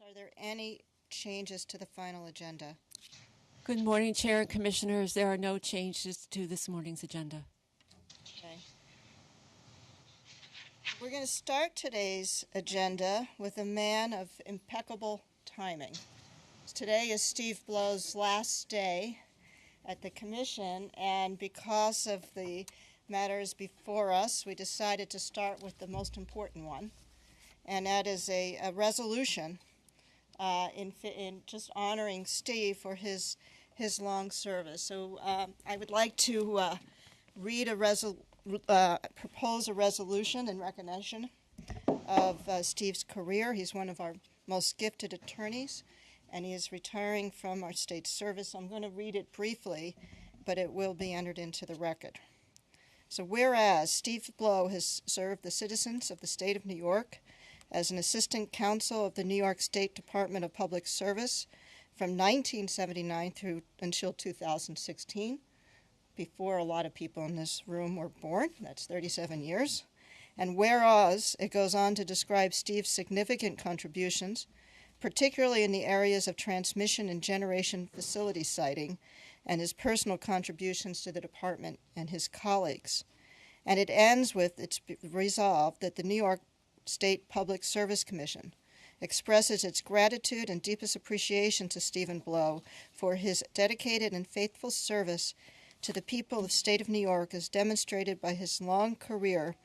Are there any changes to the final agenda? Good morning, Chair and Commissioners. There are no changes to this morning's agenda. Okay. We're going to start today's agenda with a man of impeccable timing. Today is Steve Blow's last day at the Commission, and because of the matters before us, we decided to start with the most important one, and that is a resolution in just honoring Steve for his long service. So I would like to read propose a resolution in recognition of Steve's career. He's one of our most gifted attorneys, and he is retiring from our state service. I'm going to read it briefly, but it will be entered into the record. So whereas Steve Blow has served the citizens of the state of New York as an assistant counsel of the New York State Department of Public Service from 1979 through until 2016, before a lot of people in this room were born. That's 37 years. And whereas it goes on to describe Steve's significant contributions, particularly in the areas of transmission and generation facility siting, and his personal contributions to the department and his colleagues. And it ends with its resolve that the New York State Public Service Commission expresses its gratitude and deepest appreciation to Stephen Blow for his dedicated and faithful service to the people of the state of New York, as demonstrated by his long career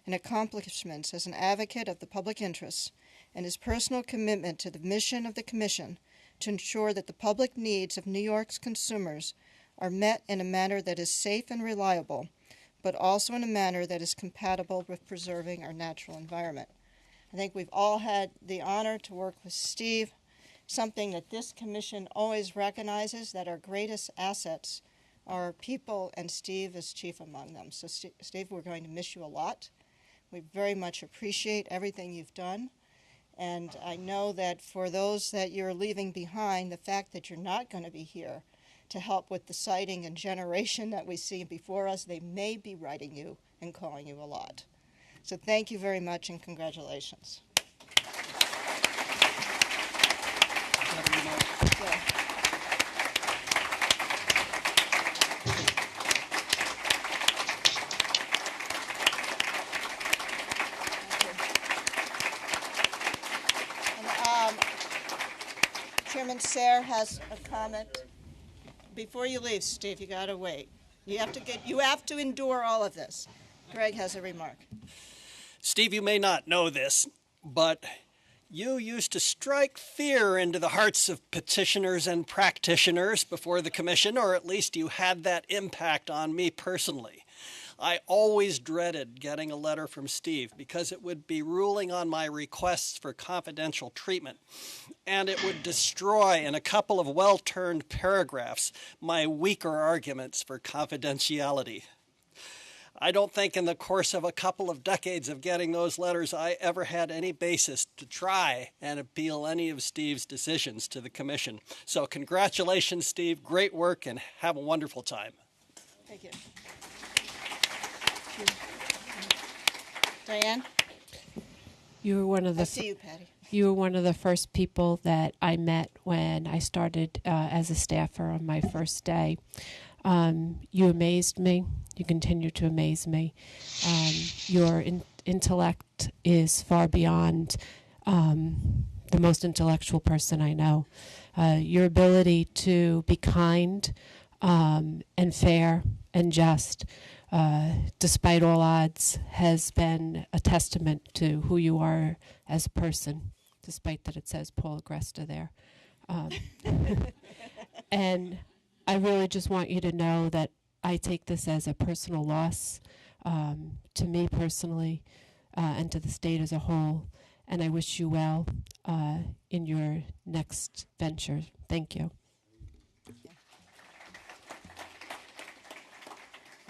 and accomplishments as an advocate of the public interests, and his personal commitment to the mission of the Commission to ensure that the public needs of New York's consumers are met in a manner that is safe and reliable, but also in a manner that is compatible with preserving our natural environment. I think we've all had the honor to work with Steve, something that this Commission always recognizes, that our greatest assets are people, and Steve is chief among them. So Steve, we're going to miss you a lot. We very much appreciate everything you've done. And I know that for those that you're leaving behind, the fact that you're not going to be here to help with the siting and generation that we see before us, they may be writing you and calling you a lot. So thank you very much and congratulations. Chairman Sayre has a comment. Before you leave, Steve, you got to wait. You have to endure all of this. Greg has a remark. Steve, you may not know this, but you used to strike fear into the hearts of petitioners and practitioners before the Commission, or at least you had that impact on me personally. I always dreaded getting a letter from Steve because it would be ruling on my requests for confidential treatment, and it would destroy in a couple of well-turned paragraphs my weaker arguments for confidentiality. I don't think in the course of a couple of decades of getting those letters I ever had any basis to try and appeal any of Steve's decisions to the Commission. So congratulations, Steve. Great work, and have a wonderful time. Thank you. Diane? You were one of the I see you, Patty. You were one of the first people that I met when I started as a staffer on my first day. You amazed me. You continue to amaze me. Your intellect is far beyond the most intellectual person I know. Your ability to be kind and fair and just, despite all odds, has been a testament to who you are as a person, despite that it says Paul Agresta there. And I really just want you to know that I take this as a personal loss to me personally and to the state as a whole, and I wish you well in your next venture. Thank you.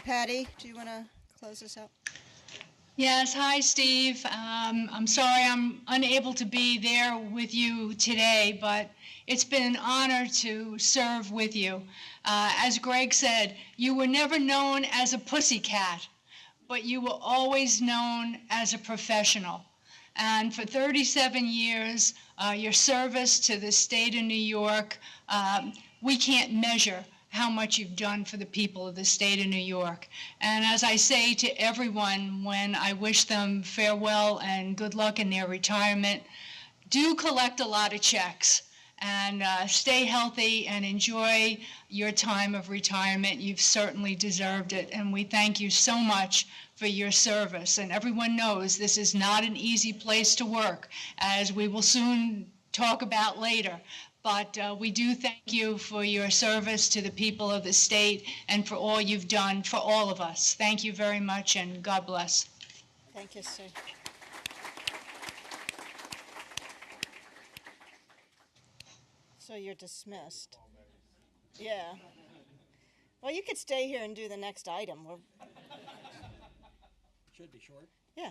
Patty, do you want to close this out? Yes, hi, Steve. I'm sorry I'm unable to be there with you today, but it's been an honor to serve with you. As Greg said, you were never known as a pussycat, but you were always known as a professional. And for 37 years, your service to the state of New York, we can't measure how much you've done for the people of the state of New York. And as I say to everyone when I wish them farewell and good luck in their retirement, do collect a lot of checks and stay healthy and enjoy your time of retirement. You've certainly deserved it, and we thank you so much for your service. And everyone knows this is not an easy place to work, as we will soon talk about later. But we do thank you for your service to the people of the state and for all you've done for all of us. Thank you very much, and God bless. Thank you, Sue. So you're dismissed. Yeah. Well, you could stay here and do the next item. Should be short. Yeah.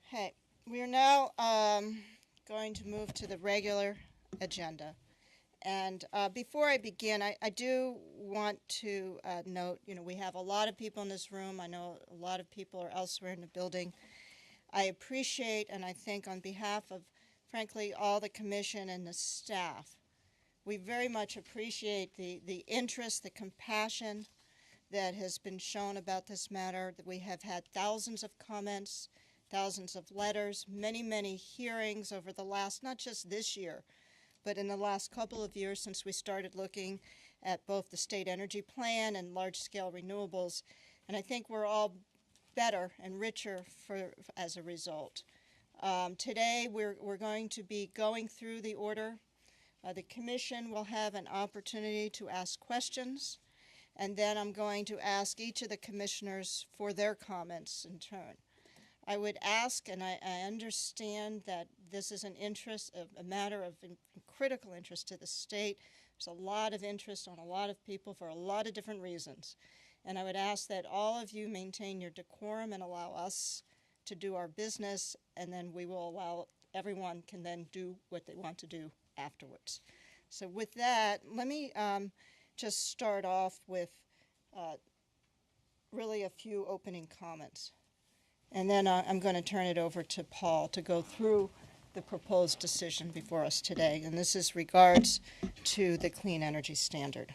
Hey, we are now going to move to the regular agenda. And before I begin, I do want to note, we have a lot of people in this room. I know a lot of people are elsewhere in the building. I appreciate, and I think on behalf of, frankly, all the commission and the staff, we very much appreciate the interest, the compassion that has been shown about this matter. We have had thousands of comments, thousands of letters, many, many hearings over the last, not just this year, but in the last couple of years since we started looking at both the state energy plan and large-scale renewables. And I think we're all better and richer as a result. Today we're going to be going through the order. The commission will have an opportunity to ask questions, and then I'm going to ask each of the commissioners for their comments in turn. I would ask, and I understand that this is a matter of critical interest to the state. There's a lot of interest on a lot of people for a lot of different reasons. And I would ask that all of you maintain your decorum and allow us to do our business, and then we will allow everyone can then do what they want to do afterwards. So with that, let me just start off with really a few opening comments. And then I'm going to turn it over to Paul to go through the proposed decision before us today. And this is regards to the clean energy standard.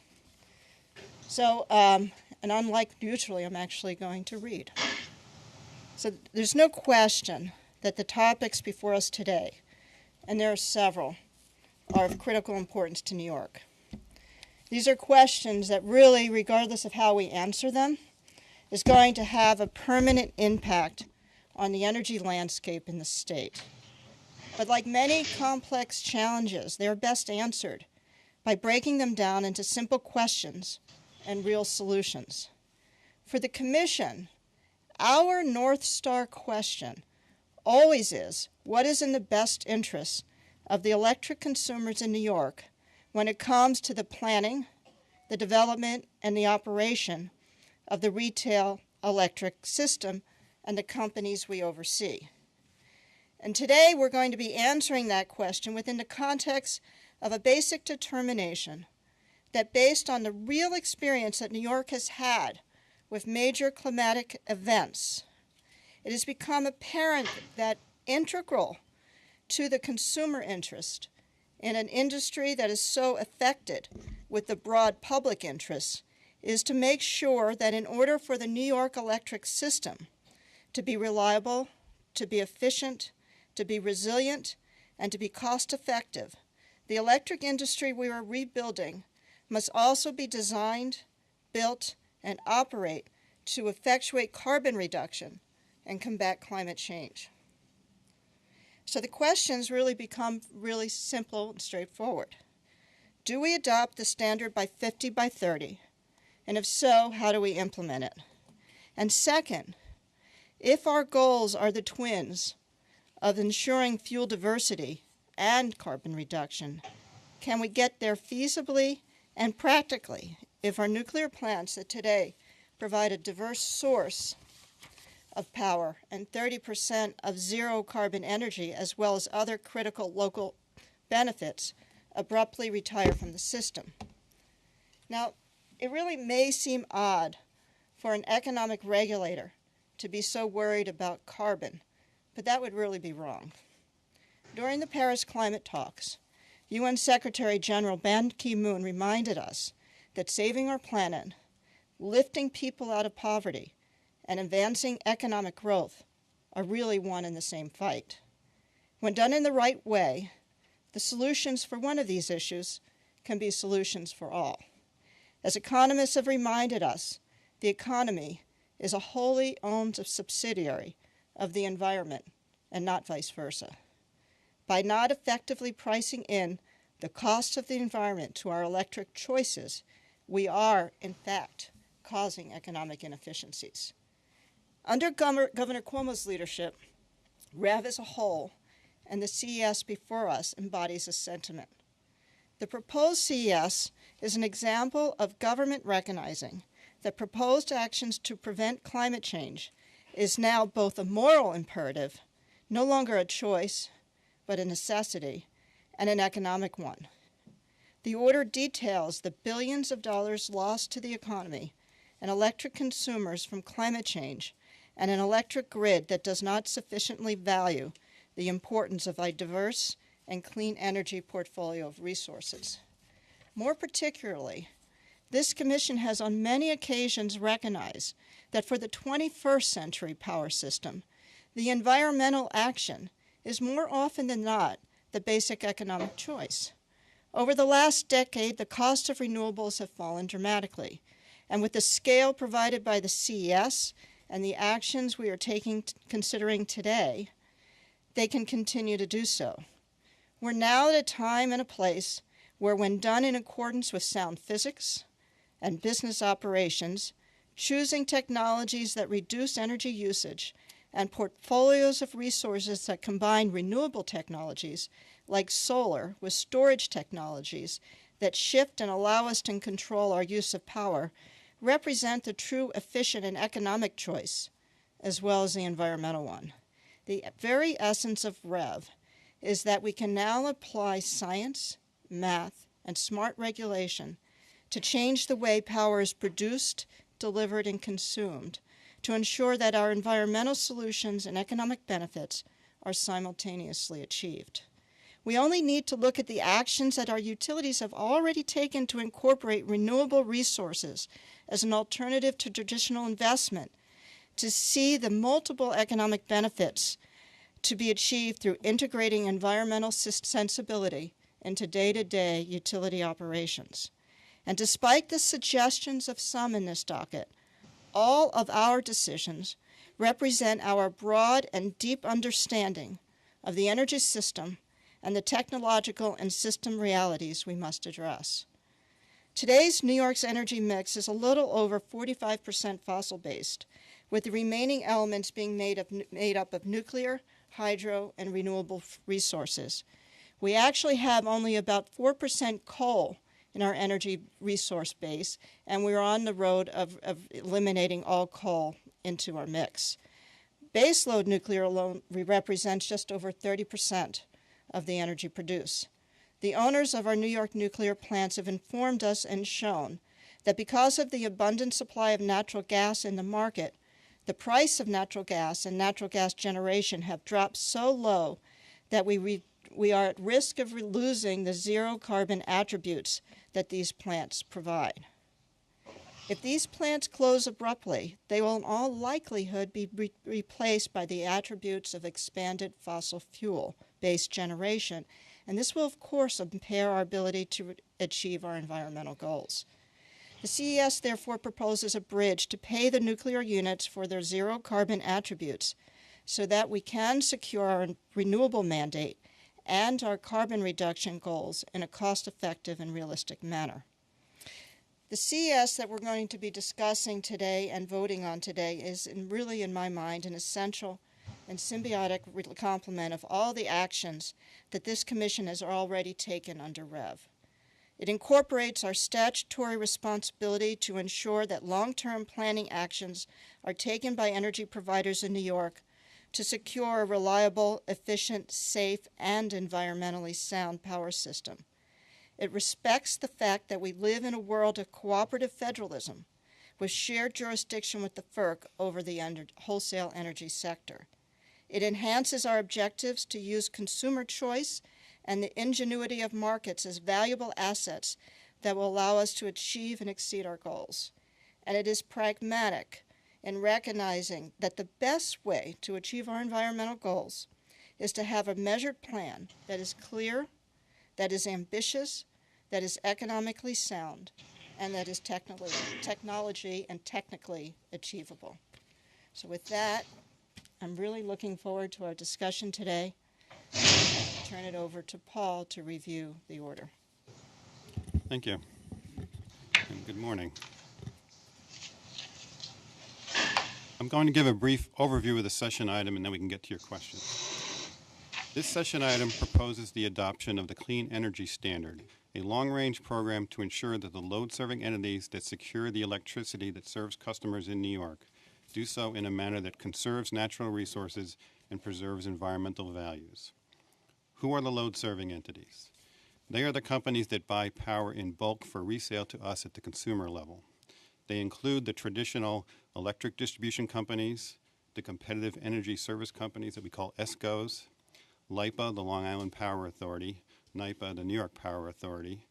So, and unlike usually, I'm actually going to read. So there's no question that the topics before us today, and there are several, are of critical importance to New York. These are questions that really, regardless of how we answer them, is going to have a permanent impact on the energy landscape in the state. But like many complex challenges, they are best answered by breaking them down into simple questions and real solutions. For the Commission, our North Star question always is, what is in the best interest of the electric consumers in New York when it comes to the planning, the development, and the operation of the retail electric system and the companies we oversee? And today we're going to be answering that question within the context of a basic determination that based on the real experience that New York has had with major climatic events, it has become apparent that integral to the consumer interest in an industry that is so affected with the broad public interest is to make sure that in order for the New York electric system to be reliable, to be efficient, to be resilient, and to be cost-effective, the electric industry we are rebuilding must also be designed, built, and operate to effectuate carbon reduction and combat climate change. So the questions really become really simple and straightforward. Do we adopt the standard by 50 by 30? And if so, how do we implement it? And second, if our goals are the twins of ensuring fuel diversity and carbon reduction, can we get there feasibly and practically if our nuclear plants that today provide a diverse source of power and 30% of zero carbon energy, as well as other critical local benefits, abruptly retire from the system. Now, it really may seem odd for an economic regulator to be so worried about carbon, but that would really be wrong. During the Paris climate talks, UN Secretary General Ban Ki-moon reminded us that saving our planet, lifting people out of poverty, and advancing economic growth are really one and the same fight. When done in the right way, the solutions for one of these issues can be solutions for all. As economists have reminded us, the economy is a wholly owned subsidiary of the environment and not vice versa. By not effectively pricing in the cost of the environment to our electric choices, we are, in fact, causing economic inefficiencies. Under Governor Cuomo's leadership, REV as a whole and the CES before us embodies this sentiment. The proposed CES is an example of government recognizing that proposed actions to prevent climate change is now both a moral imperative, no longer a choice, but a necessity, and an economic one. The order details the billions of dollars lost to the economy and electric consumers from climate change and an electric grid that does not sufficiently value the importance of a diverse and clean energy portfolio of resources. More particularly, this commission has on many occasions recognized that for the 21st century power system, the environmental action is more often than not the basic economic choice. Over the last decade, the cost of renewables have fallen dramatically, and with the scale provided by the CES and the actions we are considering today, they can continue to do so. We're now at a time and a place where, when done in accordance with sound physics and business operations, choosing technologies that reduce energy usage and portfolios of resources that combine renewable technologies like solar with storage technologies that shift and allow us to control our use of power represent the true efficient and economic choice, as well as the environmental one. The very essence of REV is that we can now apply science, math, and smart regulation to change the way power is produced, delivered, and consumed to ensure that our environmental solutions and economic benefits are simultaneously achieved. We only need to look at the actions that our utilities have already taken to incorporate renewable resources as an alternative to traditional investment to see the multiple economic benefits to be achieved through integrating environmental sensibility into day-to-day utility operations. And despite the suggestions of some in this docket, all of our decisions represent our broad and deep understanding of the energy system and the technological and system realities we must address. Today's New York's energy mix is a little over 45% fossil-based, with the remaining elements being made up of nuclear, hydro, and renewable resources. We actually have only about 4% coal in our energy resource base, and we're on the road of eliminating all coal into our mix. Baseload nuclear alone represents just over 30% of the energy produced. The owners of our New York nuclear plants have informed us and shown that because of the abundant supply of natural gas in the market, the price of natural gas and natural gas generation have dropped so low that we are at risk of losing the zero carbon attributes that these plants provide. If these plants close abruptly, they will in all likelihood be replaced by the attributes of expanded fossil fuel-based generation, and this will, of course, impair our ability to achieve our environmental goals. The CES therefore proposes a bridge to pay the nuclear units for their zero carbon attributes so that we can secure our renewable mandate and our carbon reduction goals in a cost-effective and realistic manner. The CES that we're going to be discussing today and voting on today is really, in my mind, an essential and symbiotic complement of all the actions that this commission has already taken under REV. It incorporates our statutory responsibility to ensure that long-term planning actions are taken by energy providers in New York to secure a reliable, efficient, safe, and environmentally sound power system. It respects the fact that we live in a world of cooperative federalism with shared jurisdiction with the FERC over the wholesale energy sector. It enhances our objectives to use consumer choice and the ingenuity of markets as valuable assets that will allow us to achieve and exceed our goals. And it is pragmatic in recognizing that the best way to achieve our environmental goals is to have a measured plan that is clear, that is ambitious, that is economically sound, and that is technology and technically achievable. So with that, I'm really looking forward to our discussion today. I'll turn it over to Paul to review the order. Thank you, and good morning. I'm going to give a brief overview of the session item, and then we can get to your questions. This session item proposes the adoption of the Clean Energy Standard, a long-range program to ensure that the load-serving entities that secure the electricity that serves customers in New York do so in a manner that conserves natural resources and preserves environmental values. Who are the load-serving entities? They are the companies that buy power in bulk for resale to us at the consumer level. They include the traditional electric distribution companies, the competitive energy service companies that we call ESCOs, LIPA, the Long Island Power Authority, NYPA, the New York Power Authority,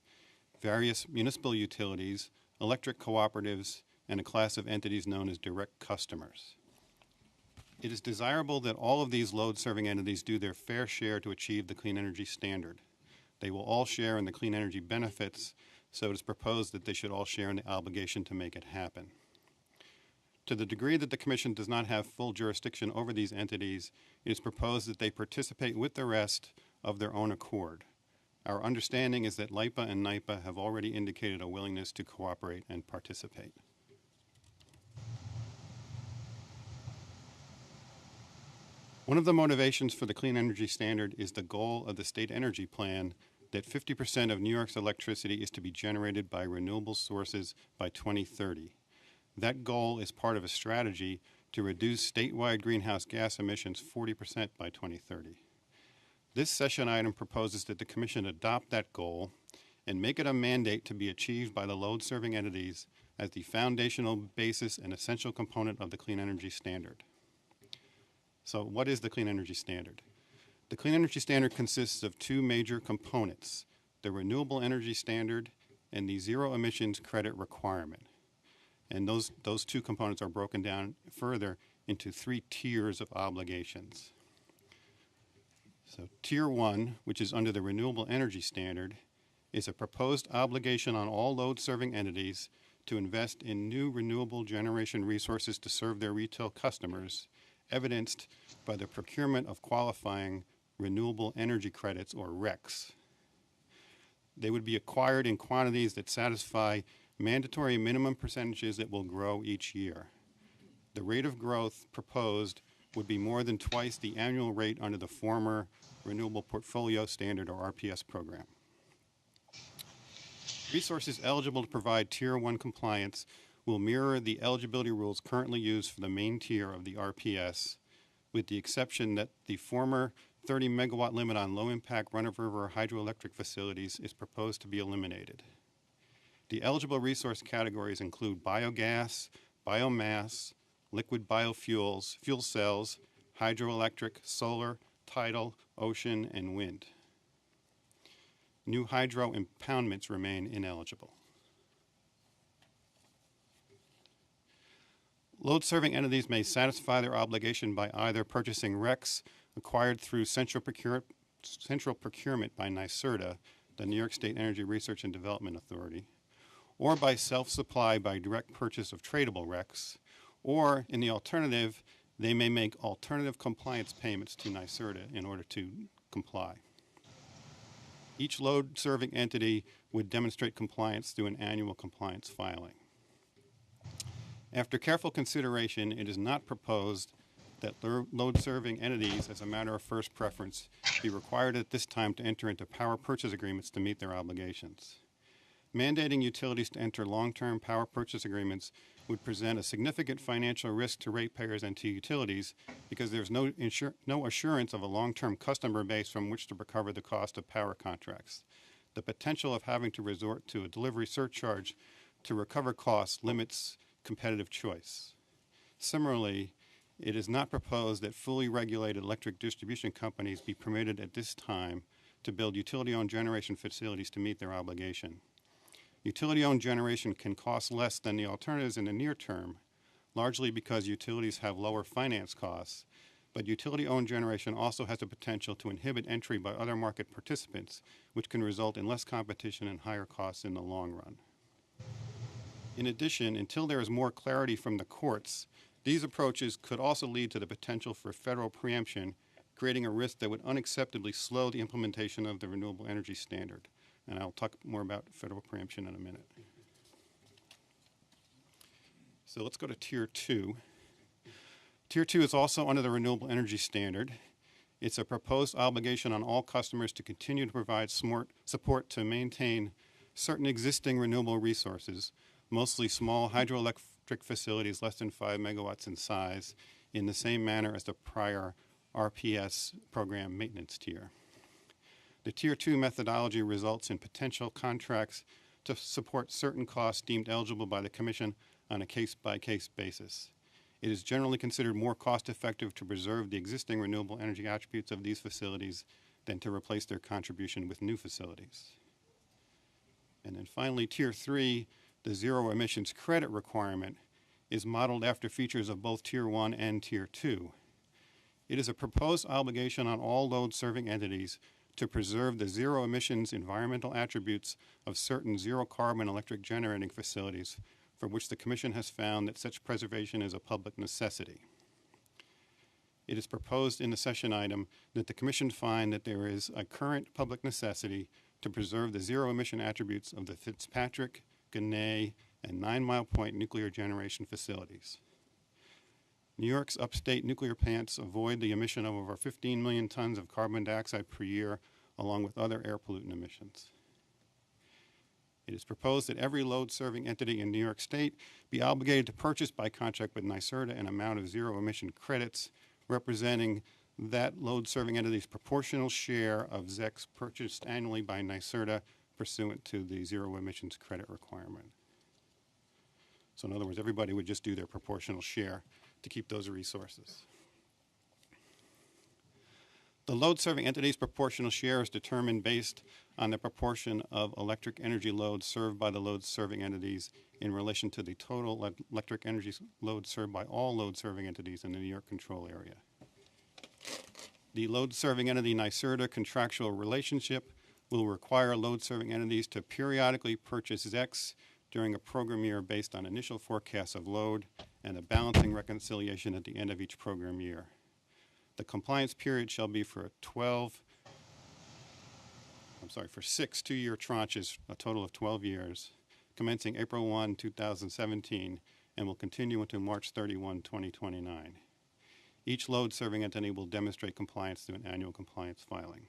various municipal utilities, electric cooperatives, and a class of entities known as direct customers. It is desirable that all of these load-serving entities do their fair share to achieve the Clean Energy Standard. They will all share in the clean energy benefits, so it is proposed that they should all share in the obligation to make it happen. To the degree that the Commission does not have full jurisdiction over these entities, it is proposed that they participate with the rest of their own accord. Our understanding is that LIPA and NYPA have already indicated a willingness to cooperate and participate. One of the motivations for the Clean Energy Standard is the goal of the State Energy Plan that 50% of New York's electricity is to be generated by renewable sources by 2030. That goal is part of a strategy to reduce statewide greenhouse gas emissions 40% by 2030. This session item proposes that the Commission adopt that goal and make it a mandate to be achieved by the load-serving entities as the foundational basis and essential component of the Clean Energy Standard. So what is the Clean Energy Standard? The Clean Energy Standard consists of two major components, the Renewable Energy Standard and the Zero Emissions Credit Requirement. And those two components are broken down further into three tiers of obligations. So Tier 1, which is under the Renewable Energy Standard, is a proposed obligation on all load-serving entities to invest in new renewable generation resources to serve their retail customers, evidenced by the procurement of qualifying renewable energy credits, or RECs. They would be acquired in quantities that satisfy mandatory minimum percentages that will grow each year. The rate of growth proposed would be more than twice the annual rate under the former Renewable Portfolio Standard, or RPS program. Resources eligible to provide Tier 1 compliance will mirror the eligibility rules currently used for the main tier of the RPS, with the exception that the former 30 megawatt limit on low-impact run-of-river hydroelectric facilities is proposed to be eliminated. The eligible resource categories include biogas, biomass, liquid biofuels, fuel cells, hydroelectric, solar, tidal, ocean, and wind. New hydro impoundments remain ineligible. Load-serving entities may satisfy their obligation by either purchasing RECs acquired through central procurement by NYSERDA, the New York State Energy Research and Development Authority, or by self-supply by direct purchase of tradable RECs, or in the alternative, they may make alternative compliance payments to NYSERDA in order to comply. Each load-serving entity would demonstrate compliance through an annual compliance filing. After careful consideration, it is not proposed that load-serving entities, as a matter of first preference, be required at this time to enter into power purchase agreements to meet their obligations. Mandating utilities to enter long-term power purchase agreements would present a significant financial risk to ratepayers and to utilities because there's no assurance of a long-term customer base from which to recover the cost of power contracts. The potential of having to resort to a delivery surcharge to recover costs limits competitive choice. Similarly, it is not proposed that fully regulated electric distribution companies be permitted at this time to build utility-owned generation facilities to meet their obligation. Utility-owned generation can cost less than the alternatives in the near term, largely because utilities have lower finance costs, but utility-owned generation also has the potential to inhibit entry by other market participants, which can result in less competition and higher costs in the long run. In addition, until there is more clarity from the courts, these approaches could also lead to the potential for federal preemption, creating a risk that would unacceptably slow the implementation of the Renewable Energy Standard. And I'll talk more about federal preemption in a minute. So let's go to Tier 2. Tier 2 is also under the Renewable Energy Standard. It's a proposed obligation on all customers to continue to provide support to maintain certain existing renewable resources, mostly small hydroelectric facilities less than 5 megawatts in size, in the same manner as the prior RPS program maintenance tier. The Tier 2 methodology results in potential contracts to support certain costs deemed eligible by the Commission on a case-by-case basis. It is generally considered more cost-effective to preserve the existing renewable energy attributes of these facilities than to replace their contribution with new facilities. And then finally, Tier 3, the zero emissions credit requirement, is modeled after features of both Tier 1 and Tier 2. It is a proposed obligation on all load-serving entities to preserve the zero emissions environmental attributes of certain zero carbon electric generating facilities for which the Commission has found that such preservation is a public necessity. It is proposed in the session item that the Commission find that there is a current public necessity to preserve the zero emission attributes of the Fitzpatrick, Ginna, and 9 Mile Point nuclear generation facilities. New York's upstate nuclear plants avoid the emission of over 15 million tons of carbon dioxide per year, along with other air pollutant emissions. It is proposed that every load-serving entity in New York State be obligated to purchase by contract with NYSERDA an amount of zero-emission credits representing that load-serving entity's proportional share of ZECs purchased annually by NYSERDA pursuant to the zero-emissions credit requirement. So in other words, everybody would just do their proportional share to keep those resources. The load-serving entity's proportional share is determined based on the proportion of electric energy load served by the load-serving entities in relation to the total electric energy load served by all load-serving entities in the New York control area. The load-serving entity NYSERDA contractual relationship will require load-serving entities to periodically purchase ZECs during a program year based on initial forecasts of load and a balancing reconciliation at the end of each program year. The compliance period shall be for 6 two-year tranches, a total of 12 years, commencing April 1, 2017, and will continue until March 31, 2029. Each load-serving entity will demonstrate compliance through an annual compliance filing.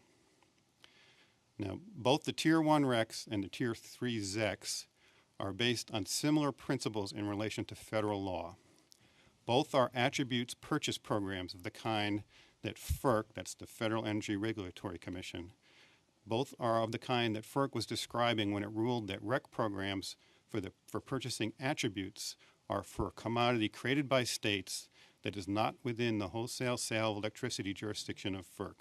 Now, both the Tier 1 RECs and the Tier 3 ZECs are based on similar principles in relation to federal law. Both are attributes purchase programs of the kind that FERC, that's the Federal Energy Regulatory Commission, both are of the kind that FERC was describing when it ruled that REC programs for purchasing attributes are for a commodity created by states that is not within the wholesale sale of electricity jurisdiction of FERC.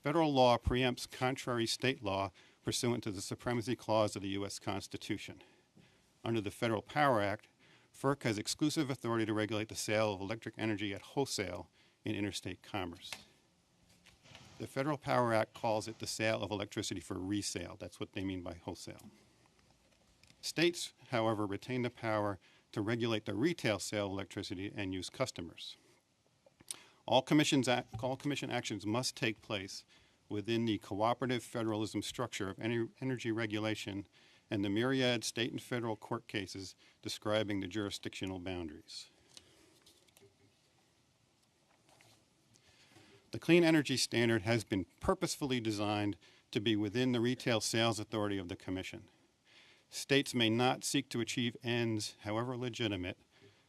Federal law preempts contrary state law pursuant to the Supremacy Clause of the U.S. Constitution. Under the Federal Power Act, FERC has exclusive authority to regulate the sale of electric energy at wholesale in interstate commerce. The Federal Power Act calls it the sale of electricity for resale. That's what they mean by wholesale. States, however, retain the power to regulate the retail sale of electricity and use customers. All commission actions must take place within the cooperative federalism structure of energy regulation and the myriad state and federal court cases describing the jurisdictional boundaries. The Clean Energy Standard has been purposefully designed to be within the retail sales authority of the Commission. States may not seek to achieve ends, however legitimate,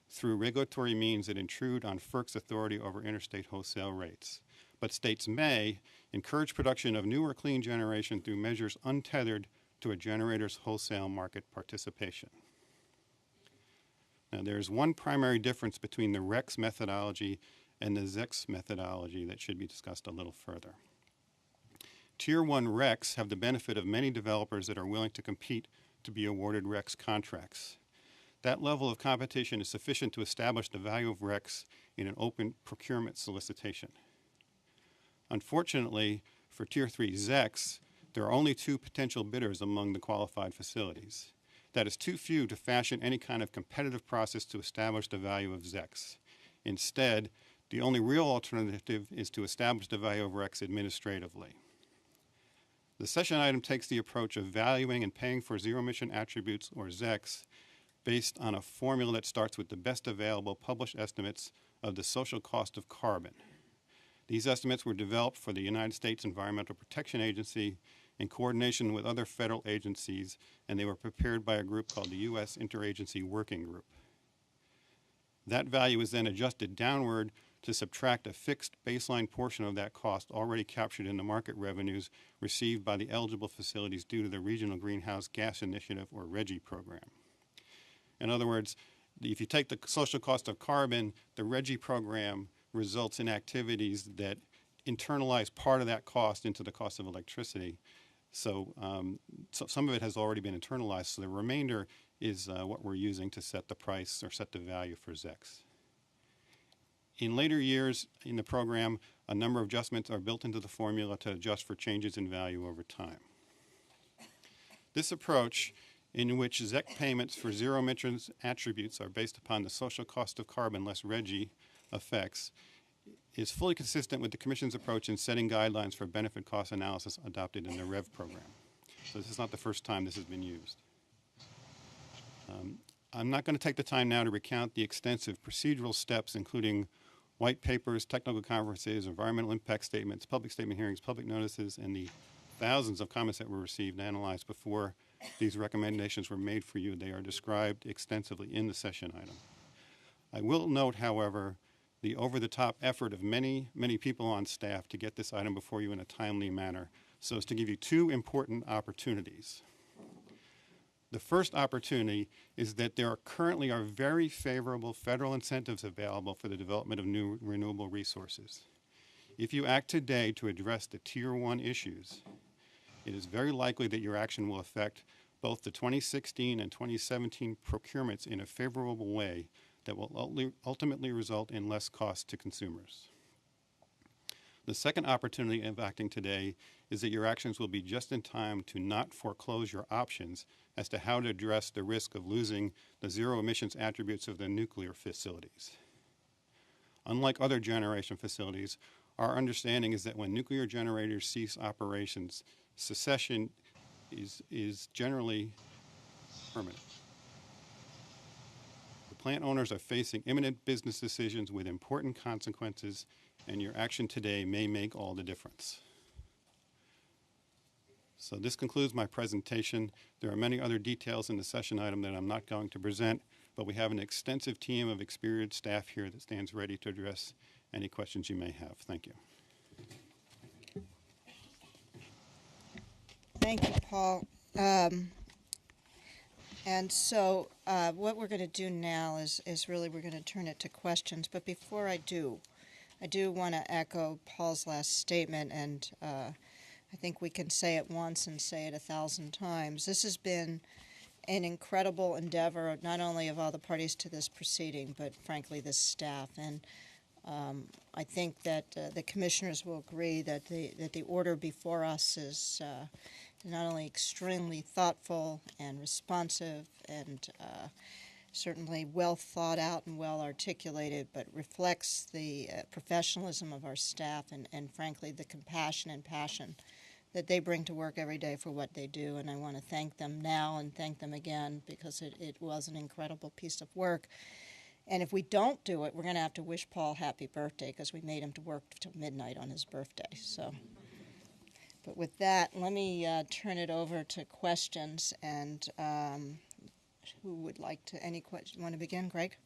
through regulatory means that intrude on FERC's authority over interstate wholesale rates. But states may encourage production of new or clean generation through measures untethered to a generator's wholesale market participation. Now, there is one primary difference between the RECS methodology and the ZECS methodology that should be discussed a little further. Tier 1 RECs have the benefit of many developers that are willing to compete to be awarded RECs contracts. That level of competition is sufficient to establish the value of RECs in an open procurement solicitation. Unfortunately, for Tier 3 ZECs, there are only 2 potential bidders among the qualified facilities. That is too few to fashion any kind of competitive process to establish the value of ZECs. Instead, the only real alternative is to establish the value of RECs administratively. The session item takes the approach of valuing and paying for zero-emission attributes, or ZECs, based on a formula that starts with the best available published estimates of the social cost of carbon. These estimates were developed for the United States Environmental Protection Agency in coordination with other federal agencies, and they were prepared by a group called the U.S. Interagency Working Group. That value is then adjusted downward to subtract a fixed baseline portion of that cost already captured in the market revenues received by the eligible facilities due to the Regional Greenhouse Gas Initiative, or RGGI program. In other words, if you take the social cost of carbon, the RGGI program results in activities that internalize part of that cost into the cost of electricity. So some of it has already been internalized, so the remainder is what we're using to set the price or set the value for ZECs. In later years in the program, a number of adjustments are built into the formula to adjust for changes in value over time. This approach, in which ZEC payments for zero emissions attributes are based upon the social cost of carbon less RGGI effects, is fully consistent with the Commission's approach in setting guidelines for benefit cost analysis adopted in the REV program. So this is not the first time this has been used. I'm not going to take the time now to recount the extensive procedural steps, including white papers, technical conferences, environmental impact statements, public statement hearings, public notices, and the thousands of comments that were received and analyzed before these recommendations were made for you. They are described extensively in the session item. I will note, however, the over-the-top effort of many, many people on staff to get this item before you in a timely manner, so as to give you 2 important opportunities. The first opportunity is that there currently are very favorable federal incentives available for the development of new renewable resources. If you act today to address the Tier 1 issues, it is very likely that your action will affect both the 2016 and 2017 procurements in a favorable way that will ultimately result in less cost to consumers. The second opportunity of acting today is that your actions will be just in time to not foreclose your options as to how to address the risk of losing the zero emissions attributes of the nuclear facilities. Unlike other generation facilities, our understanding is that when nuclear generators cease operations, cessation is generally permanent. The plant owners are facing imminent business decisions with important consequences, and your action today may make all the difference. So this concludes my presentation. There are many other details in the session item that I'm not going to present, but we have an extensive team of experienced staff here that stands ready to address any questions you may have. Thank you. Thank you, Paul. And so what we're going to do now is really we're going to turn it to questions. But before I do want to echo Paul's last statement, and I think we can say it once and say it 1,000 times. This has been an incredible endeavor, not only of all the parties to this proceeding, but frankly this staff. And I think that the commissioners will agree that the order before us is not only extremely thoughtful and responsive and certainly well thought out and well articulated, but reflects the professionalism of our staff and frankly the compassion and passion that they bring to work every day for what they do. And I want to thank them now and thank them again, because it was an incredible piece of work. And if we don't do it, we're going to have to wish Paul happy birthday, because we made him to work till midnight on his birthday. So, But with that, let me turn it over to questions. And who would like to? Any question? Want to begin, Greg?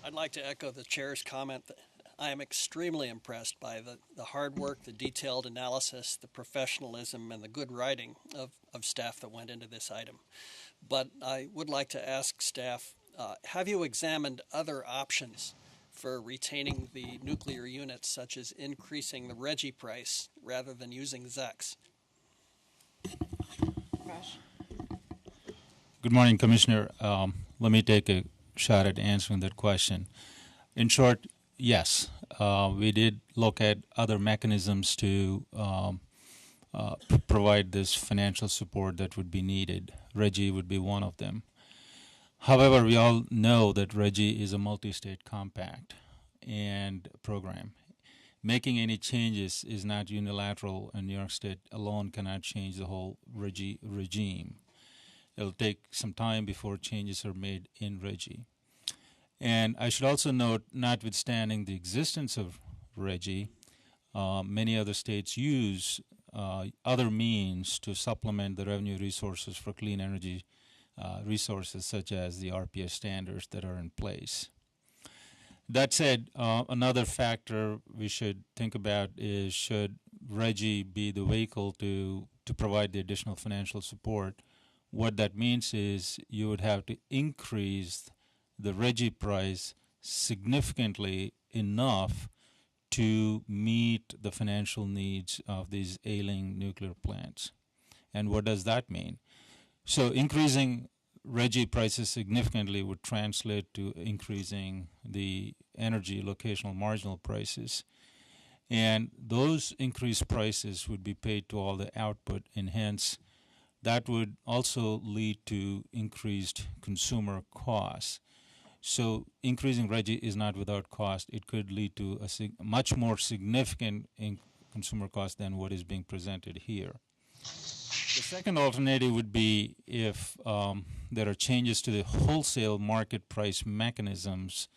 I'd like to echo the chair's comment that I am extremely impressed by the hard work, the detailed analysis, the professionalism, and the good writing of staff that went into this item. But I would like to ask staff, have you examined other options for retaining the nuclear units, such as increasing the RGGI price rather than using ZECs? Rush. Good morning, Commissioner. Let me take a shot at answering that question. In short, yes, we did look at other mechanisms to provide this financial support that would be needed. RGGI would be one of them. However, we all know that RGGI is a multi-state compact and program. Making any changes is not unilateral, and New York State alone cannot change the whole RGGI regime. It'll take some time before changes are made in RGGI. And I should also note, notwithstanding the existence of RGGI, many other states use other means to supplement the revenue resources for clean energy resources, such as the RPS standards that are in place. That said, another factor we should think about is, should RGGI be the vehicle to provide the additional financial support? What that means is you would have to increase the RGGI price significantly enough to meet the financial needs of these ailing nuclear plants. And what does that mean? So increasing RGGI prices significantly would translate to increasing the energy locational marginal prices. And those increased prices would be paid to all the output, and hence that would also lead to increased consumer costs. So increasing RGGI is not without cost. It could lead to a much more significant consumer cost than what is being presented here. The second alternative would be if there are changes to the wholesale market price mechanisms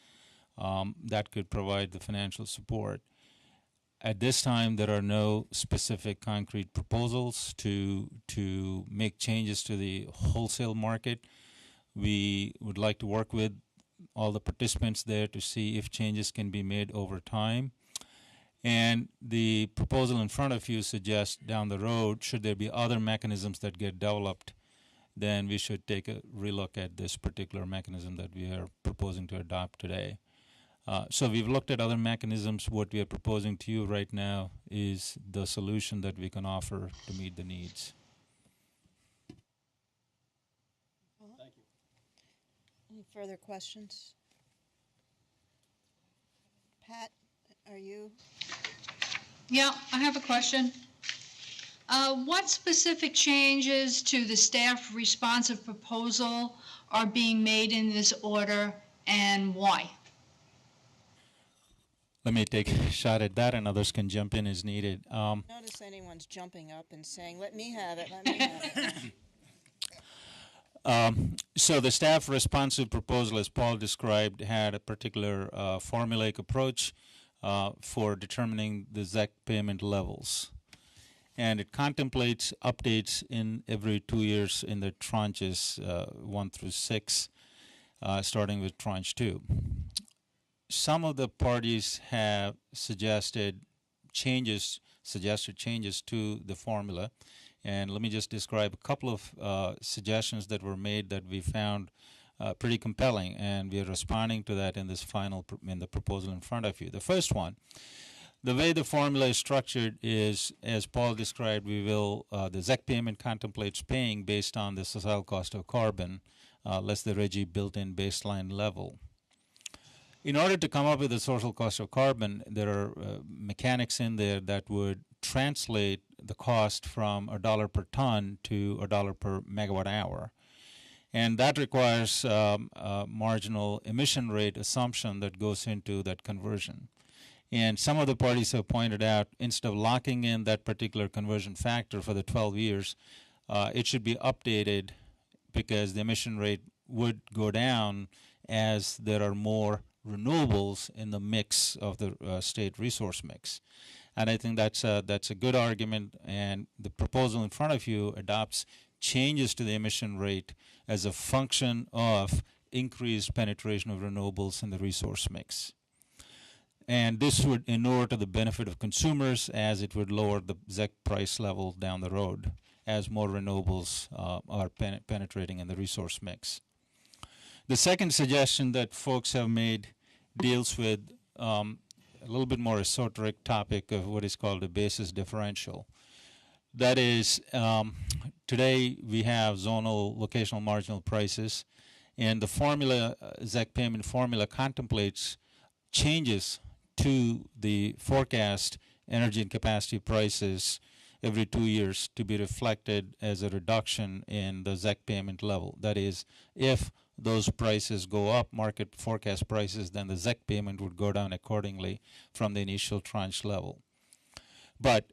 that could provide the financial support. At this time, there are no specific concrete proposals to make changes to the wholesale market. We would like to work with all the participants there to see if changes can be made over time. And the proposal in front of you suggests down the road, should there be other mechanisms that get developed, then we should take a relook at this particular mechanism that we are proposing to adopt today. So we've looked at other mechanisms. What we are proposing to you right now is the solution that we can offer to meet the needs. Thank you. Any further questions? Pat, are you? Yeah, I have a question. What specific changes to the staff responsive proposal are being made in this order, and why? Let me take a shot at that, and others can jump in as needed. Notice anyone's jumping up and saying, let me have it, let me have it. So the staff responsive proposal, as Paul described, had a particular formulaic approach for determining the ZEC payment levels. And it contemplates updates in every 2 years in the tranches 1 through 6, starting with tranche 2. Some of the parties have suggested changes to the formula. And let me just describe a couple of suggestions that were made that we found pretty compelling, and we are responding to that in this in the proposal in front of you. The first one, the way the formula is structured is, as Paul described, the ZEC payment contemplates paying based on the societal cost of carbon, less the RGGI built-in baseline level. In order to come up with the social cost of carbon, there are mechanics in there that would translate the cost from $1 per ton to $1 per megawatt hour. And that requires a marginal emission rate assumption that goes into that conversion. And some of the parties have pointed out, instead of locking in that particular conversion factor for the 12 years, it should be updated because the emission rate would go down as there are more renewables in the mix of the state resource mix. And I think that's a good argument, and the proposal in front of you adopts changes to the emission rate as a function of increased penetration of renewables in the resource mix. And this would inure to the benefit of consumers, as it would lower the ZEC price level down the road as more renewables are penetrating in the resource mix. The second suggestion that folks have made deals with a little bit more esoteric topic of what is called a basis differential. That is, today we have zonal locational marginal prices, and the formula, ZEC payment formula, contemplates changes to the forecast energy and capacity prices every 2 years to be reflected as a reduction in the ZEC payment level. That is, if those prices go up, market forecast prices, then the ZEC payment would go down accordingly from the initial tranche level. But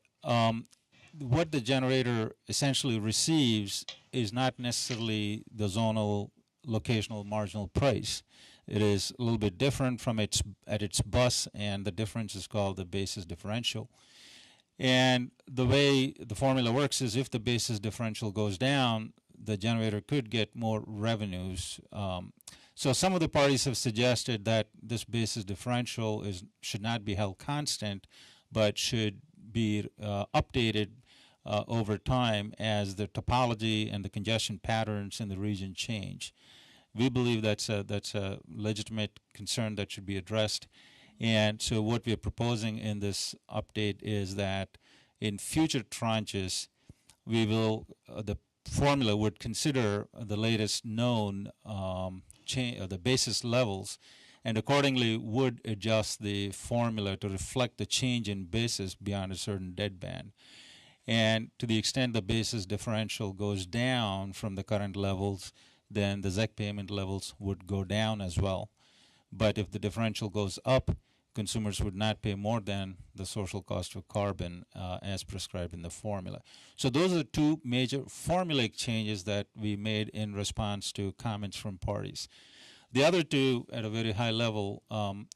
what the generator essentially receives is not necessarily the zonal locational marginal price. It is a little bit different from its bus, and the difference is called the basis differential. And the way the formula works is, if the basis differential goes down, the generator could get more revenues. So some of the parties have suggested that this basis differential should not be held constant, but should be updated over time as the topology and the congestion patterns in the region change. We believe that's a legitimate concern that should be addressed. And so what we're proposing in this update is that in future tranches, we will, the formula would consider the latest known the basis levels, and accordingly would adjust the formula to reflect the change in basis beyond a certain deadband. And to the extent the basis differential goes down from the current levels, then the ZEC payment levels would go down as well. But if the differential goes up, consumers would not pay more than the social cost of carbon as prescribed in the formula. So those are the two major formulaic changes that we made in response to comments from parties. The other two, at a very high level,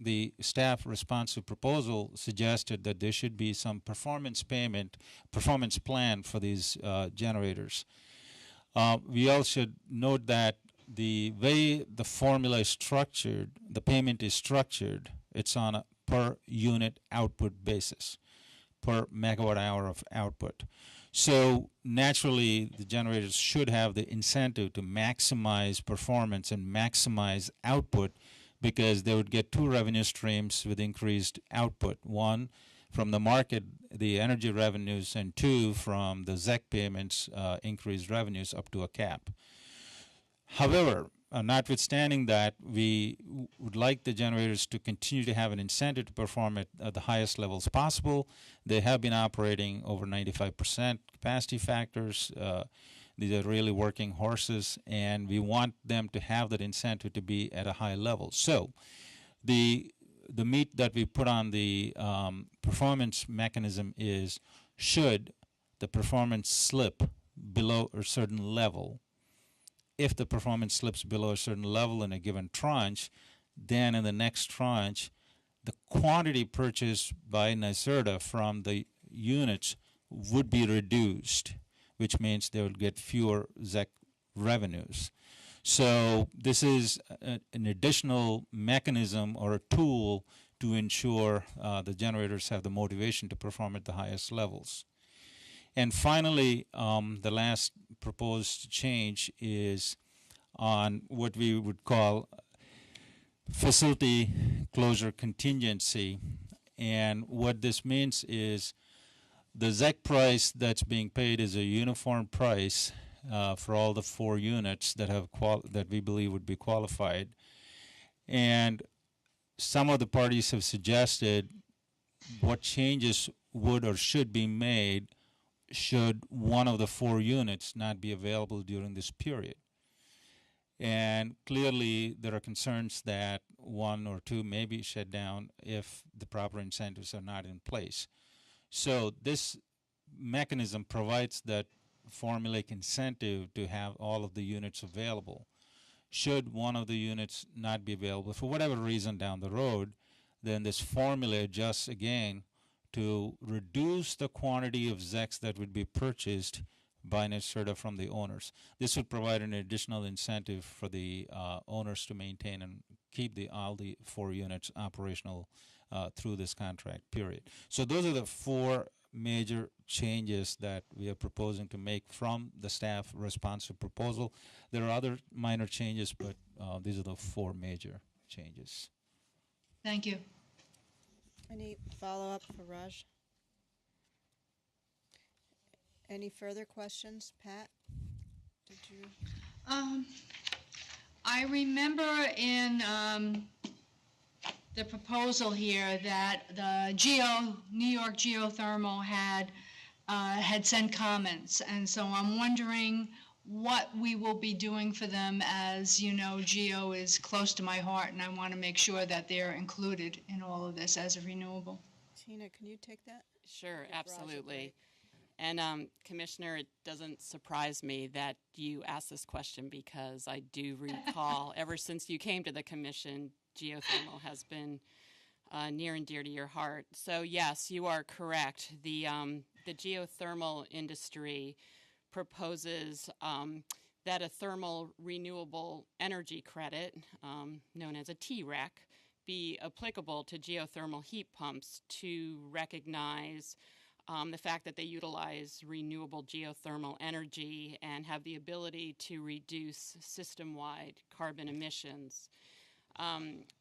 the staff responsive proposal suggested that there should be some performance plan for these generators. We all should note that the way the formula is structured, the payment is structured, it's on a per unit output basis, per megawatt hour of output. So naturally, the generators should have the incentive to maximize performance and maximize output, because they would get two revenue streams with increased output. One, from the market, the energy revenues, and two, from the ZEC payments, increased revenues up to a cap. However, notwithstanding that, we would like the generators to continue to have an incentive to perform at the highest levels possible. They have been operating over 95% capacity factors. These are really working horses, and we want them to have that incentive to be at a high level. So the meat that we put on the performance mechanism is, should the performance slip below a certain level, if the performance slips below a certain level in a given tranche, then in the next tranche, the quantity purchased by NYSERDA from the units would be reduced, which means they would get fewer ZEC revenues. So this is an additional mechanism or a tool to ensure the generators have the motivation to perform at the highest levels. And finally, the last proposed change is on what we would call facility closure contingency. And what this means is the ZEC price that's being paid is a uniform price for all the 4 units that have that we believe would be qualified. And some of the parties have suggested what changes would or should be made should one of the 4 units not be available during this period. And clearly there are concerns that 1 or 2 may be shut down if the proper incentives are not in place. So this mechanism provides that formulaic incentive to have all of the units available. Should one of the units not be available for whatever reason down the road, then this formula adjusts again to reduce the quantity of ZECs that would be purchased by NYSERDA from the owners. This would provide an additional incentive for the owners to maintain and keep all the 4 units operational through this contract period. So those are the 4 major changes that we are proposing to make from the staff responsive proposal. There are other minor changes, but these are the 4 major changes. Thank you. Any follow-up for Raj? Any further questions, Pat? Did you? I remember in the proposal here that the New York Geothermal had sent comments, and so I'm wondering what we will be doing for them. As you know, Geo is close to my heart, and I want to make sure that they're included in all of this as a renewable. Tina, can you take that? Sure, Give Raj a absolutely. break. And Commissioner, it doesn't surprise me that you asked this question, because I do recall ever since you came to the commission, geothermal has been near and dear to your heart. So yes, you are correct. The geothermal industry proposes that a thermal renewable energy credit, known as a TREC, be applicable to geothermal heat pumps to recognize the fact that they utilize renewable geothermal energy and have the ability to reduce system-wide carbon emissions.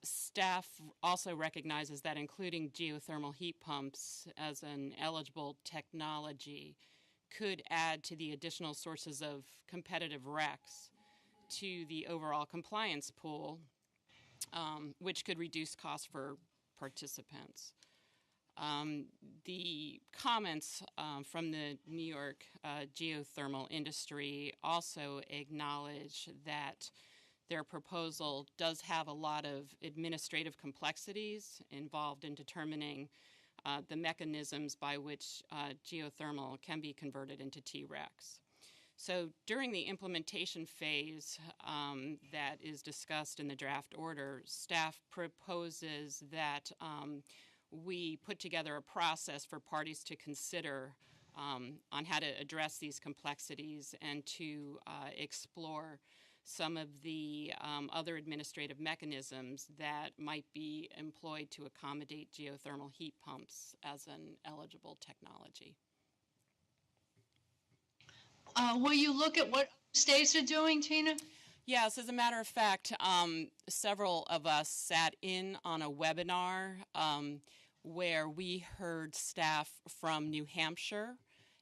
Staff also recognizes that including geothermal heat pumps as an eligible technology could add to the additional sources of competitive RECs to the overall compliance pool, which could reduce costs for participants. The comments from the New York geothermal industry also acknowledge that their proposal does have a lot of administrative complexities involved in determining the mechanisms by which geothermal can be converted into TRECs. So during the implementation phase that is discussed in the draft order, staff proposes that we put together a process for parties to consider on how to address these complexities and to explore some of the other administrative mechanisms that might be employed to accommodate geothermal heat pumps as an eligible technology. Will you look at what states are doing, Tina? Yes, as a matter of fact, several of us sat in on a webinar where we heard staff from New Hampshire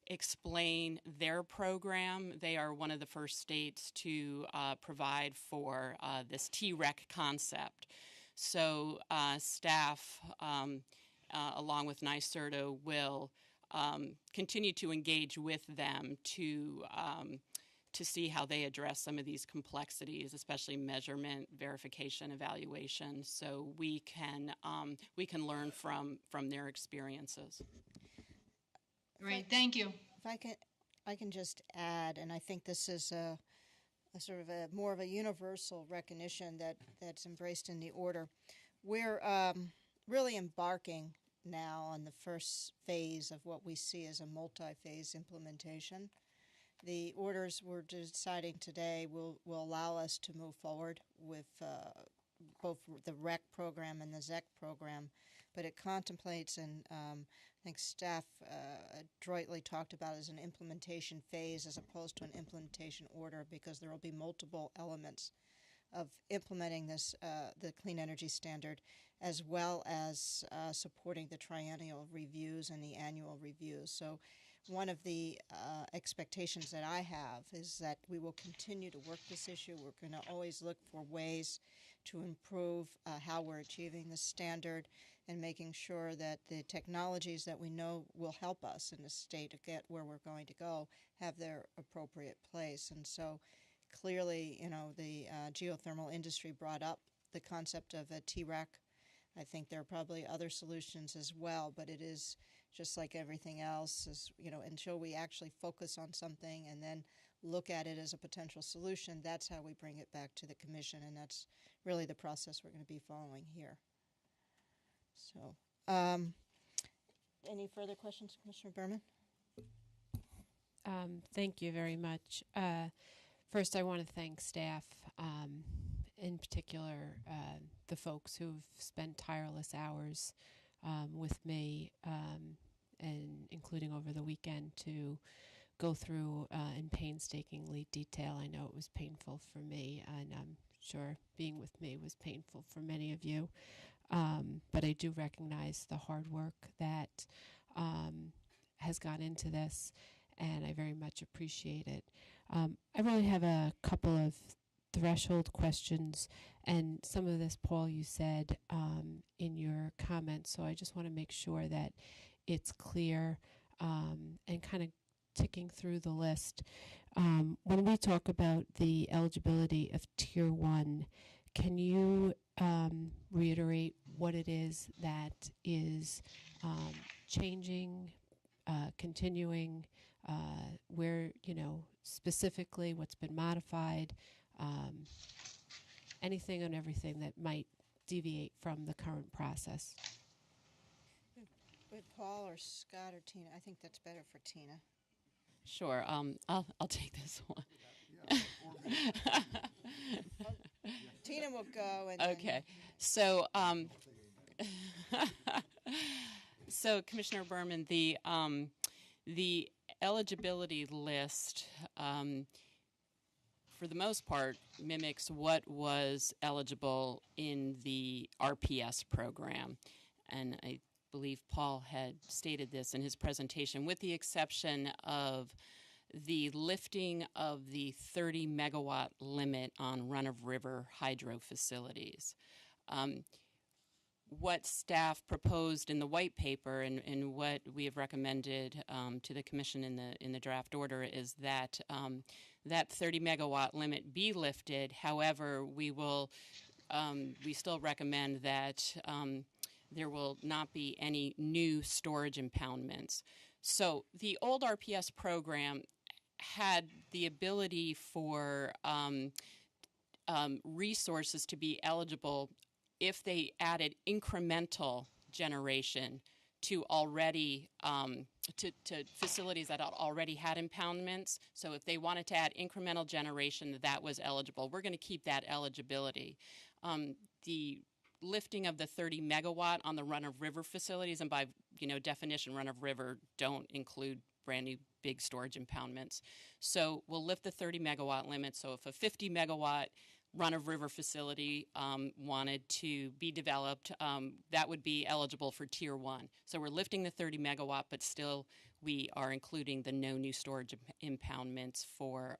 explain their program. They are one of the first states to provide for this TREC concept. So staff, along with NYSERDA, will continue to engage with them to see how they address some of these complexities, especially measurement, verification, evaluation, so we can learn from their experiences. Great, thank you. If I can just add, and I think this is a sort of a more of a universal recognition that's embraced in the order. We're really embarking now on the first phase of what we see as a multi-phase implementation. The orders we're deciding today will allow us to move forward with both the REC program and the ZEC program, but it contemplates, and I think staff adroitly talked about, as an implementation phase as opposed to an implementation order, because there will be multiple elements of implementing this, the Clean Energy Standard, as well as supporting the triennial reviews and the annual reviews. So one of the expectations that I have is that we will continue to work this issue. We're going to always look for ways to improve how we're achieving the standard and making sure that the technologies that we know will help us in the state to get where we're going to go have their appropriate place. And so clearly, you know, the geothermal industry brought up the concept of a TREC. I think there are probably other solutions as well, but it is just like everything else, is, you know, until we actually focus on something and then look at it as a potential solution, that's how we bring it back to the commission, and that's really the process we're going to be following here. So Any further questions, Commissioner Berman? Thank you very much. First, I want to thank staff, in particular the folks who've spent tireless hours with me, and including over the weekend to go through in painstakingly detail. I know it was painful for me, and I'm sure being with me was painful for many of you. But I do recognize the hard work that has gone into this, and I very much appreciate it. I really have a couple of threshold questions, and some of this, Paul, you said in your comments, so I just want to make sure that it's clear and kind of ticking through the list. When we talk about the eligibility of Tier 1, can you reiterate what it is that is changing, continuing, where, specifically what's been modified, anything and everything that might deviate from the current process? Would Paul or Scott or Tina? I think that's better for Tina. Sure. I'll take this one. Tina will go. And Okay. So, so Commissioner Berman, the eligibility list, for the most part, mimics what was eligible in the RPS program, and I believe Paul had stated this in his presentation, with the exception of the lifting of the 30 megawatt limit on run-of-river hydro facilities. What staff proposed in the white paper and what we have recommended to the Commission in the draft order is that that 30 megawatt limit be lifted. However, we still recommend that there will not be any new storage impoundments. So the old RPS program had the ability for resources to be eligible if they added incremental generation to already to facilities that already had impoundments. So if they wanted to add incremental generation, that was eligible. We're going to keep that eligibility. The lifting of the 30 megawatt on the run-of-river facilities, and by definition, run-of-river don't include brand new big storage impoundments. So we'll lift the 30 megawatt limit. So if a 50 megawatt run-of-river facility wanted to be developed, that would be eligible for Tier 1. So we're lifting the 30 megawatt, but still we are including the no new storage impoundments for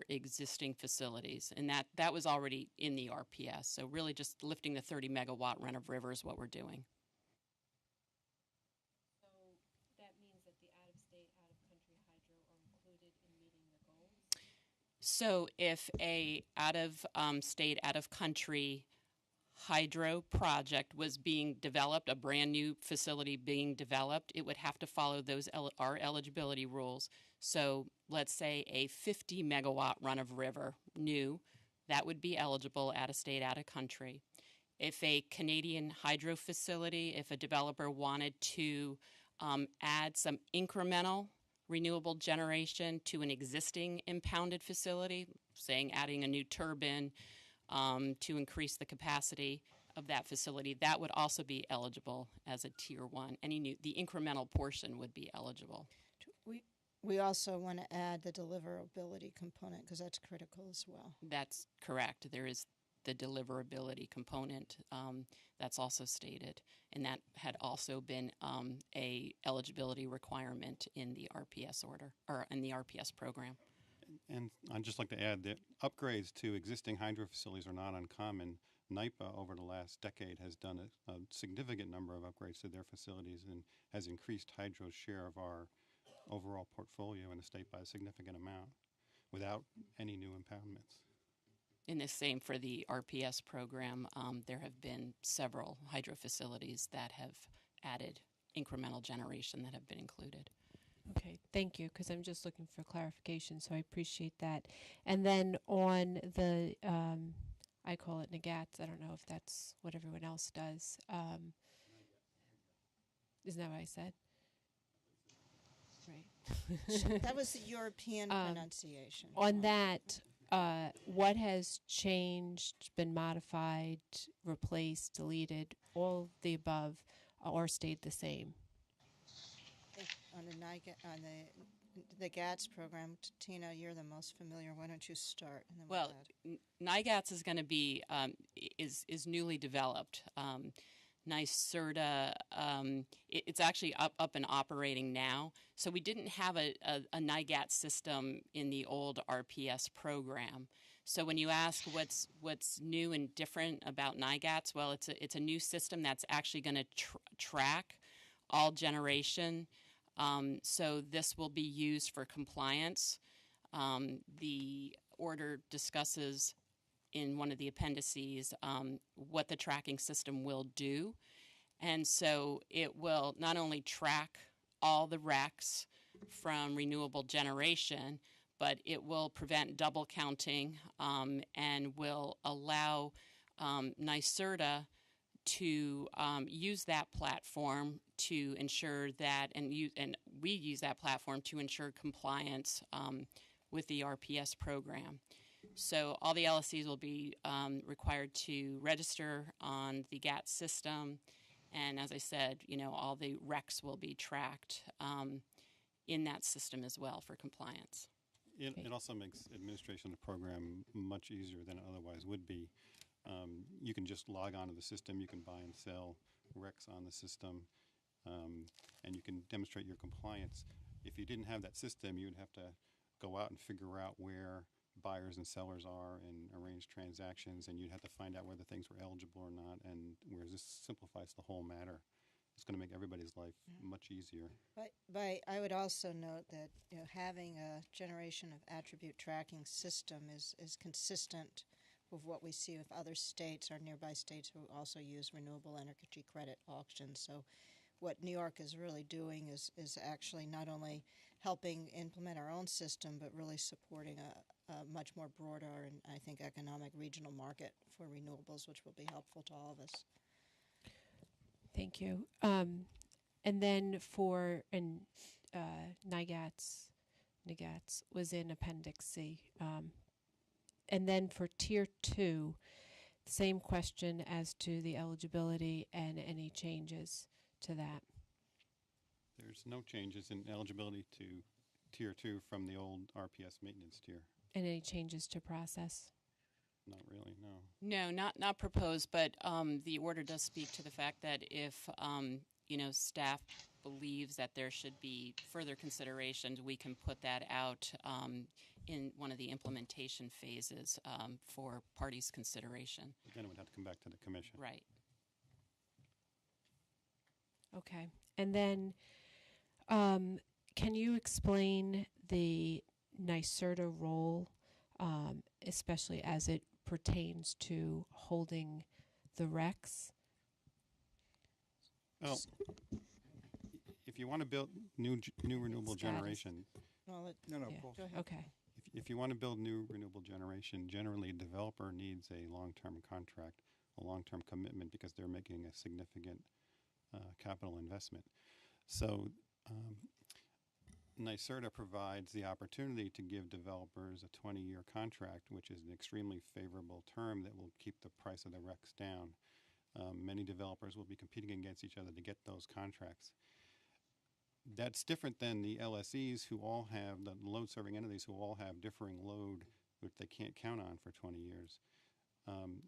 existing facilities. And that was already in the RPS. So really just lifting the 30 megawatt run-of-river is what we're doing. So that means that the out-of-state, out-of-country hydro are included in meeting the goals? So if a out-of-state, out-of-country hydro project was being developed, a brand new facility being developed, it would have to follow our eligibility rules. So let's say a 50 megawatt run-of-river new, that would be eligible out-of-state, out-of-country. If a Canadian hydro facility, if a developer wanted to add some incremental renewable generation to an existing impounded facility, saying adding a new turbine to increase the capacity of that facility, that would also be eligible as a Tier 1. The incremental portion would be eligible. We also want to add the deliverability component because that's critical as well. That's correct. There is the deliverability component that's also stated, and that had also been a eligibility requirement in the RPS order or in the RPS program. And I'd just like to add that upgrades to existing hydro facilities are not uncommon. NYPA over the last decade has done a significant number of upgrades to their facilities and has increased hydro's share of our overall portfolio in the state by a significant amount without any new impoundments. In the same for the RPS program, there have been several hydro facilities that have added incremental generation that have been included. Okay, thank you, because I'm just looking for clarification, so I appreciate that. And then on the, I call it NGATs, I don't know if that's what everyone else does. Isn't that what I said? Right. That was the European pronunciation. On that, what has changed, been modified, replaced, deleted, all of the above, or stayed the same? I think on the GATS program, Tina, you're the most familiar. Why don't you start? And then Well, NIGATS is going to be is newly developed. NYSERDA, it's actually up and operating now. So we didn't have a NIGATS system in the old RPS program. So when you ask what's new and different about NIGATS, well, it's a new system that's actually going to track all generation. So this will be used for compliance. The order discusses in one of the appendices what the tracking system will do. And so it will not only track all the RECs from renewable generation, but it will prevent double counting and will allow NYSERDA to use that platform to ensure that, and we use that platform to ensure compliance with the RPS program. So all the LSCs will be required to register on the GATS system, and as I said, all the RECs will be tracked in that system as well for compliance. It also makes administration of the program much easier than it otherwise would be. You can just log onto the system, you can buy and sell RECs on the system, and you can demonstrate your compliance. If you didn't have that system, you would have to go out and figure out where buyers and sellers are and arrange transactions, and you'd have to find out whether things were eligible or not, and whereas this simplifies the whole matter. It's going to make everybody's life much easier. But I would also note that having a generation of attribute tracking system is consistent with what we see with other states or nearby states who also use renewable energy credit auctions. So what New York is really doing is actually not only helping implement our own system, but really supporting a much more broader and, I think, economic regional market for renewables, which will be helpful to all of us. Thank you. And then for NIGATS was in Appendix C. And then for Tier 2, same question as to the eligibility and any changes to that. There's no changes in eligibility to Tier 2 from the old RPS maintenance tier. And any changes to process? Not really, no. No, not proposed, but the order does speak to the fact that if staff believes that there should be further considerations, we can put that out in one of the implementation phases for parties' consideration. But then it would have to come back to the commission. Right. Okay. And then can you explain the NYSERDA role, especially as it pertains to holding the RECs? Well, if you want to build new renewable generation, Well, No, Yeah. Paul. go ahead. Okay. if you want to build new renewable generation, generally a developer needs a long-term contract, a long-term commitment, because they're making a significant capital investment. So NYSERDA provides the opportunity to give developers a 20-year contract, which is an extremely favorable term that will keep the price of the RECs down. Many developers will be competing against each other to get those contracts. That's different than the LSEs, who all have, the load-serving entities, who all have differing load, which they can't count on for 20 years.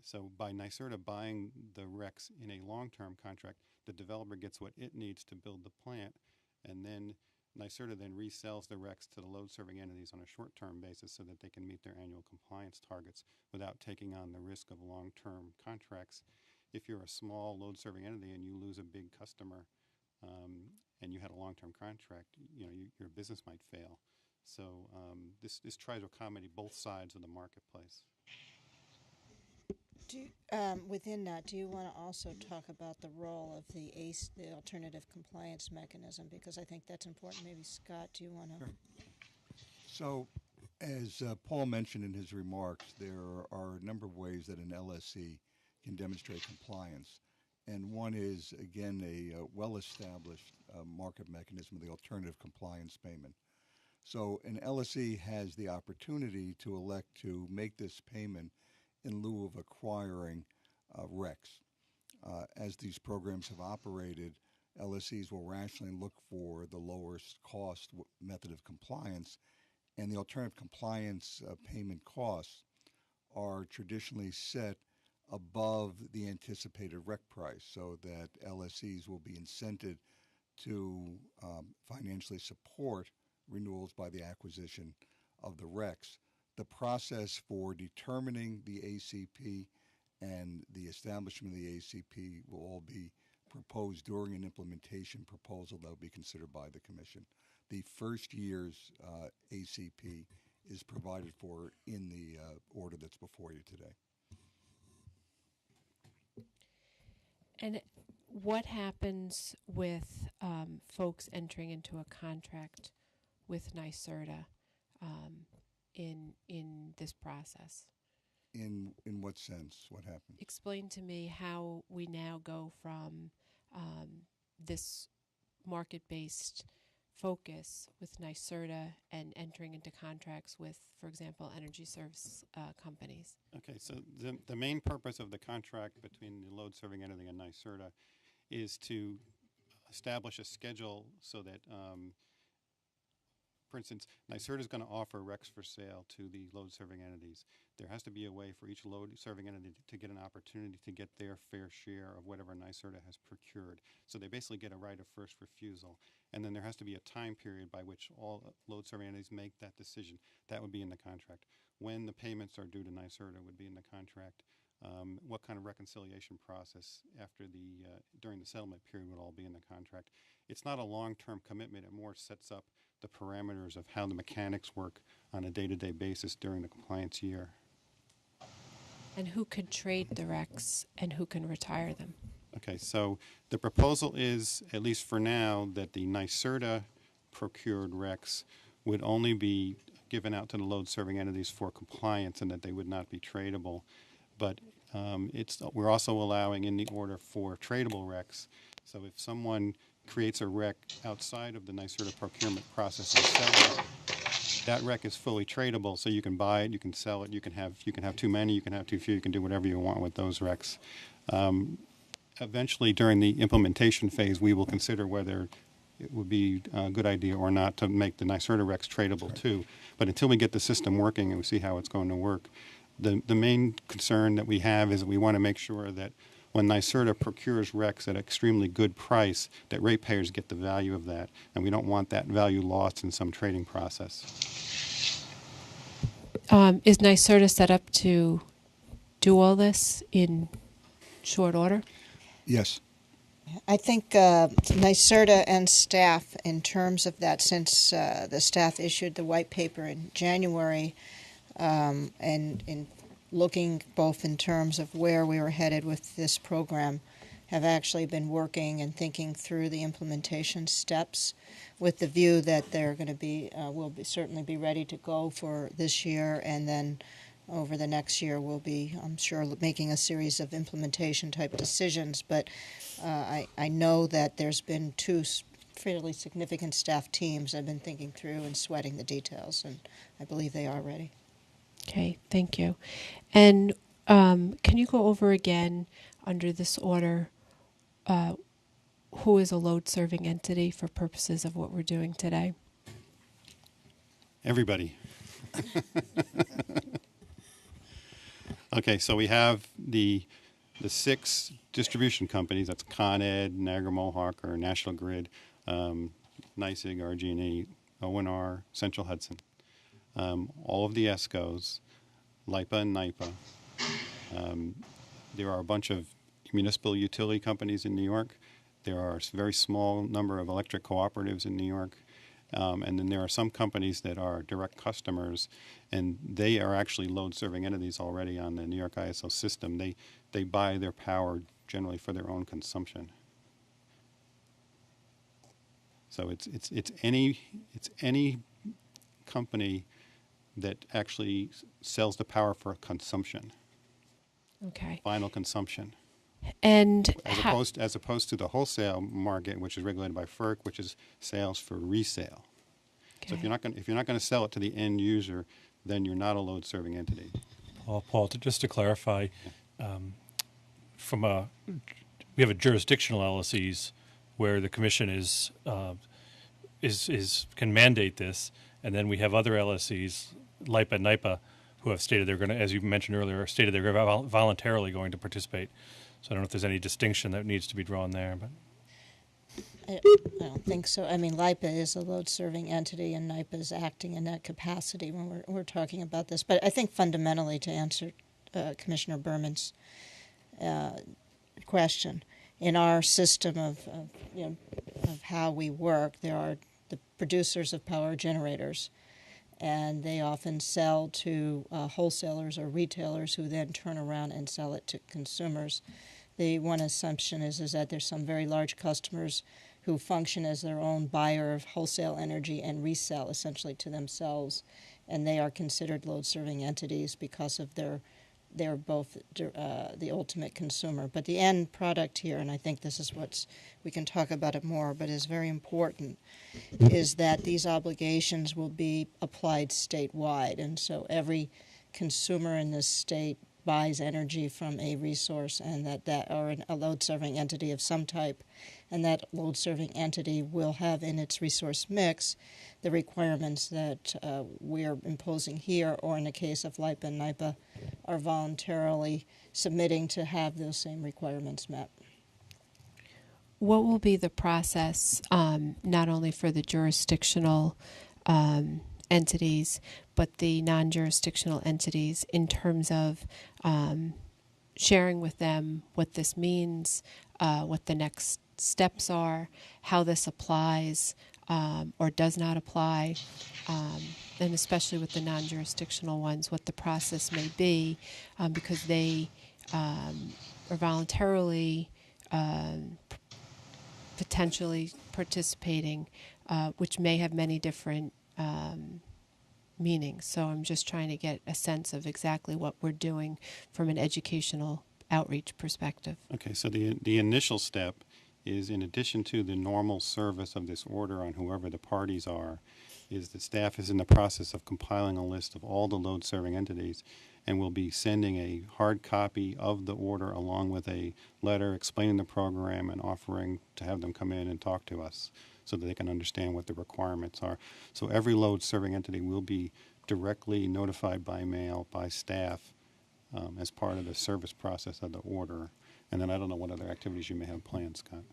So by NYSERDA buying the RECs in a long-term contract, the developer gets what it needs to build the plant, and then NYSERDA then resells the RECs to the load-serving entities on a short-term basis so that they can meet their annual compliance targets without taking on the risk of long-term contracts. If you're a small load-serving entity and you lose a big customer and you had a long-term contract, your business might fail. So this tries to accommodate both sides of the marketplace. Within that, do you want to also talk about the role of the ACE, the Alternative Compliance Mechanism? Because I think that's important. Maybe Scott, do you want to? Sure. So, as Paul mentioned in his remarks, there are a number of ways that an LSC can demonstrate compliance. And one is, again, a well-established market mechanism of the alternative compliance payment. So an LSE has the opportunity to elect to make this payment in lieu of acquiring RECs. As these programs have operated, LSEs will rationally look for the lowest cost method of compliance, and the alternative compliance payment costs are traditionally set above the anticipated REC price, so that LSEs will be incented to financially support renewals by the acquisition of the RECs. The process for determining the ACP and the establishment of the ACP will all be proposed during an implementation proposal that will be considered by the Commission. The first year's ACP is provided for in the order that's before you today. And what happens with folks entering into a contract with NYSERDA in this process? In what sense? What happens? Explain to me how we now go from this market-based focus with NYSERDA and entering into contracts with, for example, energy service companies. Okay, so the main purpose of the contract between the load serving entity and NYSERDA is to establish a schedule so that, for instance, NYSERDA is going to offer RECs for sale to the load serving entities. There has to be a way for each load serving entity to get an opportunity to get their fair share of whatever NYSERDA has procured. So they basically get a right of first refusal. And then there has to be a time period by which all load serving entities make that decision. That would be in the contract. When the payments are due to NYSERDA would be in the contract. What kind of reconciliation process after during the settlement period would all be in the contract. It's not a long-term commitment. It more sets up the parameters of how the mechanics work on a day-to-day basis during the compliance year. And who could trade the RECs and who can retire them? Okay, so the proposal is, at least for now, that the NYSERDA procured RECs would only be given out to the load serving entities for compliance and that they would not be tradable. But we're also allowing in the order for tradable RECs. So if someone creates a REC outside of the NYSERDA procurement process and sells it, that REC is fully tradable, so you can buy it, you can sell it, you can have too many, you can have too few, you can do whatever you want with those RECs. Eventually, during the implementation phase, we will consider whether it would be a good idea or not to make the NYSERDA RECs tradable too. But until we get the system working and we see how it's going to work, the main concern that we have is that we want to make sure that when NYSERDA procures RECs at an extremely good price, that ratepayers get the value of that, and we don't want that value lost in some trading process. Is NYSERDA set up to do all this in short order? Yes. I think NYSERDA and staff, in terms of that, since the staff issued the white paper in January, and in looking both in terms of where we were headed with this program, have actually been working and thinking through the implementation steps with the view that they're going to be, certainly be ready to go for this year, and then over the next year we'll be, I'm sure, making a series of implementation type decisions. But I know that there's been two fairly significant staff teams that have been thinking through and sweating the details, and I believe they are ready. Okay, thank you. And can you go over again under this order who is a load serving entity for purposes of what we're doing today? Everybody. Okay, so we have the 6 distribution companies. That's Con Ed, Niagara Mohawk, or National Grid, NYSEG, RG&E, O&R, Central Hudson. All of the ESCOs, LIPA and NYPA. There are a bunch of municipal utility companies in New York. There are a very small number of electric cooperatives in New York. And then there are some companies that are direct customers, and they are actually load-serving entities already on the New York ISO system. They buy their power generally for their own consumption. So it's any company that actually sells the power for consumption. Okay. Final consumption. And as opposed to the wholesale market, which is regulated by FERC, which is sales for resale. So if you're not going to sell it to the end user, then you're not a load serving entity. Paul, just to clarify, we have a jurisdictional LLCs where the commission can mandate this, and then we have other LLCs, LIPA and NIPA, who have stated they're going to, as you mentioned earlier, stated they're voluntarily going to participate. So I don't know if there's any distinction that needs to be drawn there, but. I don't think so. I mean, LIPA is a load-serving entity, and NIPA is acting in that capacity when we're talking about this. But I think fundamentally, to answer Commissioner Berman's question, in our system of how we work, there are the producers of power generators, and they often sell to wholesalers or retailers who then turn around and sell it to consumers. The one assumption is that there's some very large customers who function as their own buyer of wholesale energy and resell essentially to themselves, and they are considered load-serving entities because of they're both the ultimate consumer. But the end product here, and I think this is we can talk about it more, but is very important, is that these obligations will be applied statewide, and so every consumer in this state buys energy from a resource and or a load-serving entity of some type, and that load-serving entity will have in its resource mix the requirements that we're imposing here, or in the case of LIPA and NIPA, are voluntarily submitting to have those same requirements met. what will be the process, not only for the jurisdictional entities, but the non-jurisdictional entities in terms of sharing with them what this means, what the next steps are, how this applies or does not apply, and especially with the non-jurisdictional ones, what the process may be, because they are voluntarily potentially participating, which may have many different meanings. So I'm just trying to get a sense of exactly what we're doing from an educational outreach perspective. Okay, so the initial step is, in addition to the normal service of this order on whoever the parties are, is the staff is in the process of compiling a list of all the load-serving entities, and will be sending a hard copy of the order along with a letter explaining the program and offering to have them come in and talk to us so that they can understand what the requirements are. So every load-serving entity will be directly notified by mail by staff as part of the service process of the order. And then I don't know what other activities you may have planned, Scott.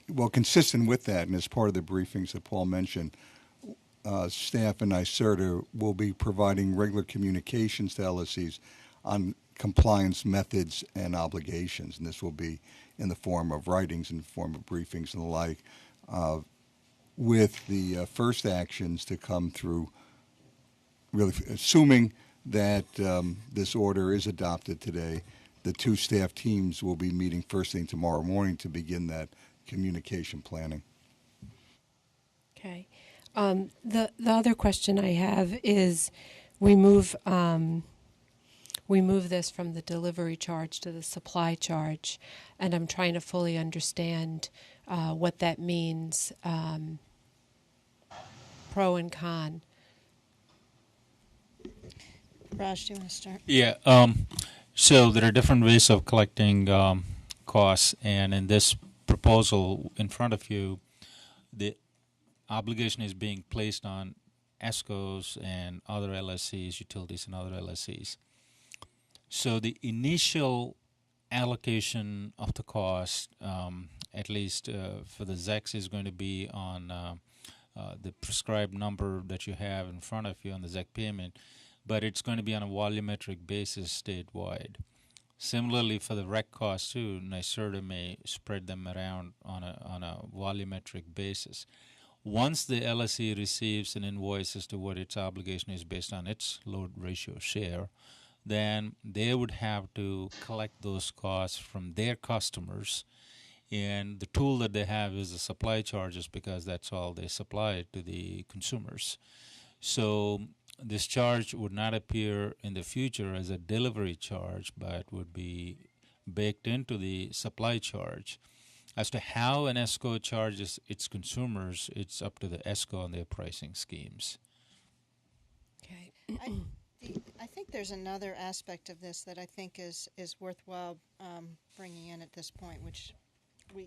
Well, consistent with that, and as part of the briefings that Paul mentioned, staff and NYSERDA will be providing regular communications to LSCs on compliance methods and obligations, and this will be in the form of writings, in the form of briefings and the like, with the first actions to come through, really assuming that this order is adopted today. The two staff teams will be meeting first thing tomorrow morning to begin that communication planning. Okay. The other question I have is, we move this from the delivery charge to the supply charge, and I'm trying to fully understand what that means, pro and con. Raj, do you want to start? Yeah. So there are different ways of collecting costs, and in this proposal in front of you, the obligation is being placed on ESCOs and other LSCs, utilities and other LSCs. So the initial allocation of the cost, at least for the ZECs, is going to be on the prescribed number that you have in front of you on the ZEC payment, but it's going to be on a volumetric basis statewide. Similarly, for the REC costs too, NYSERDA may spread them around on a volumetric basis. Once the LSC receives an invoice as to what its obligation is based on its load ratio share, then they would have to collect those costs from their customers. And the tool that they have is the supply charges, because that's all they supply to the consumers. So this charge would not appear in the future as a delivery charge, but would be baked into the supply charge. As to how an ESCO charges its consumers, it's up to the ESCO and their pricing schemes. Okay. I think there's another aspect of this that I think is worthwhile bringing in at this point, which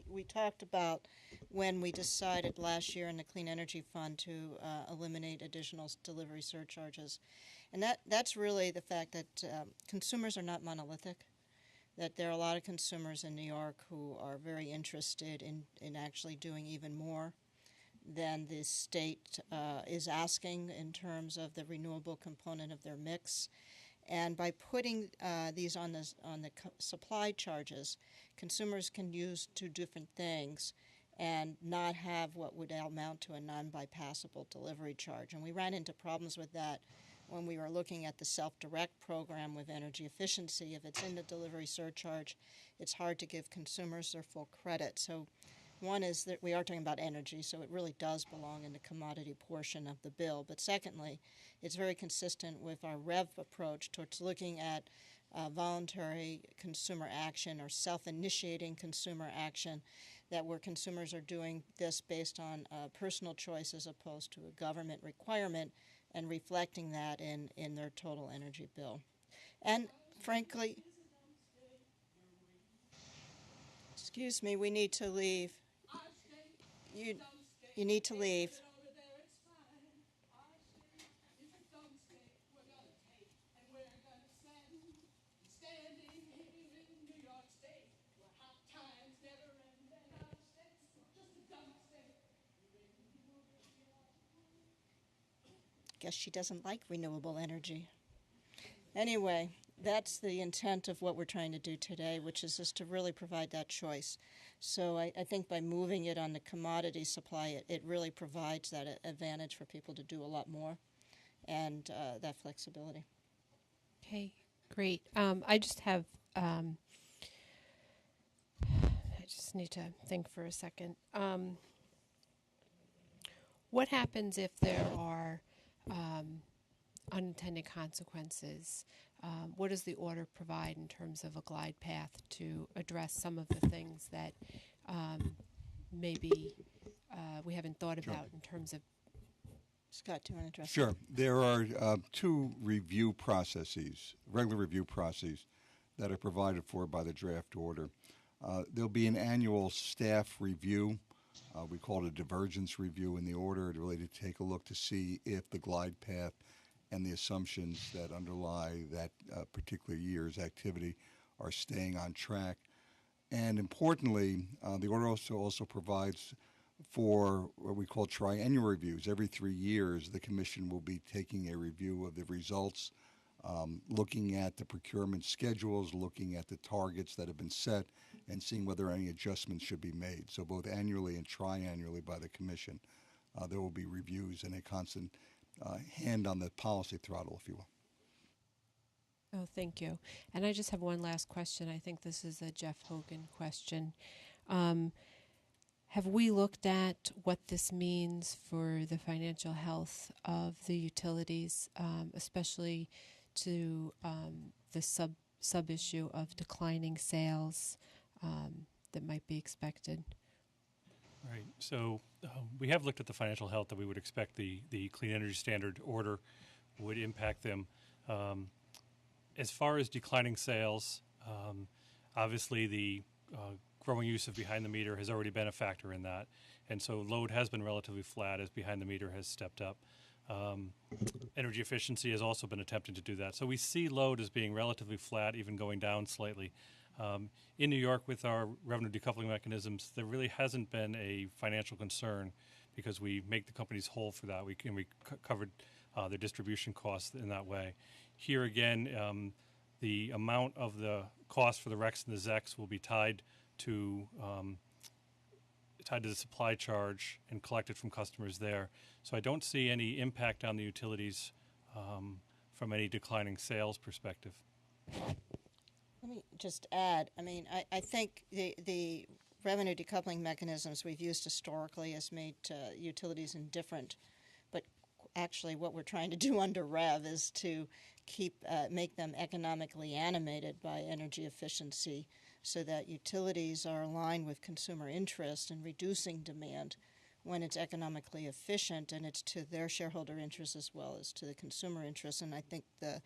we talked about when we decided last year in the Clean Energy Fund to eliminate additional delivery surcharges. And that's really the fact that consumers are not monolithic, that there are a lot of consumers in New York who are very interested in actually doing even more than the state is asking in terms of the renewable component of their mix. And by putting these on the supply charges, consumers can use two different things and not have what would amount to a non-bypassable delivery charge. And we ran into problems with that when we were looking at the self-direct program with energy efficiency. If it's in the delivery surcharge, it's hard to give consumers their full credit. So one is that we are talking about energy, so it really does belong in the commodity portion of the bill. But secondly, it's very consistent with our REV approach towards looking at voluntary consumer action or self-initiating consumer action, that where consumers are doing this based on personal choice as opposed to a government requirement, and reflecting that in their total energy bill. And frankly, excuse me, we need to leave. You need to leave. Guess she doesn't like renewable energy. Anyway, that's the intent of what we're trying to do today, which is just to really provide that choice. So I think by moving it on the commodity supply, it really provides that advantage for people to do a lot more and that flexibility. Okay, great. I just have, I just need to think for a second. What happens if there are unintended consequences? What does the order provide in terms of a glide path to address some of the things that maybe we haven't thought about in terms of? Scott, do you want to address Sure. There are two review processes, regular review processes, that are provided for by the draft order. There'll be an annual staff review. We call it a divergence review in the order, to really take a look to see if the glide path and the assumptions that underlie that particular year's activity are staying on track. And importantly, the order also provides for what we call triennial reviews. Every 3 years, the Commission will be taking a review of the results, looking at the procurement schedules, looking at the targets that have been set, and seeing whether any adjustments should be made. So both annually and triannually by the Commission, there will be reviews and a constant hand on the policy throttle, if you will. Oh, thank you. And I just have one last question. I think this is a Jeff Hogan question. Have we looked at what this means for the financial health of the utilities, especially to the sub issue of declining sales that might be expected? Right. So we have looked at the financial health that we would expect the Clean Energy Standard order would impact them. As far as declining sales, obviously the growing use of behind the meter has already been a factor in that. And so load has been relatively flat as behind the meter has stepped up. Energy efficiency has also been attempting to do that. So we see load as being relatively flat, even going down slightly. In New York, with our revenue decoupling mechanisms, there really hasn't been a financial concern because we make the companies whole for that. We covered their distribution costs in that way. Here again, the amount of the cost for the RECs and the ZECs will be tied to the supply charge and collected from customers there. So I don't see any impact on the utilities from any declining sales perspective. Let me just add, I mean, I think the revenue decoupling mechanisms we've used historically has made utilities indifferent, but actually what we're trying to do under REV is to make them economically animated by energy efficiency so that utilities are aligned with consumer interest in reducing demand when it's economically efficient, and it's to their shareholder interest as well as to the consumer interest. And I think the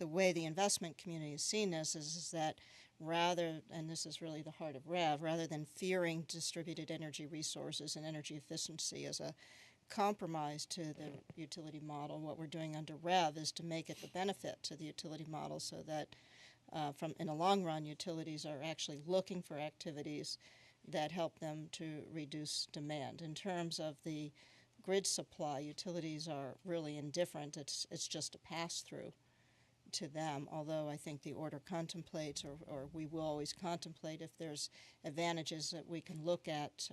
way the investment community has seen this is that rather, and this is really the heart of REV, rather than fearing distributed energy resources and energy efficiency as a compromise to the utility model, what we're doing under REV is to make it the benefit to the utility model, so that in the long run, utilities are actually looking for activities that help them to reduce demand. In terms of the grid supply, utilities are really indifferent. It's just a pass-through to them, although I think the order contemplates, or we will always contemplate, if there's advantages that we can look at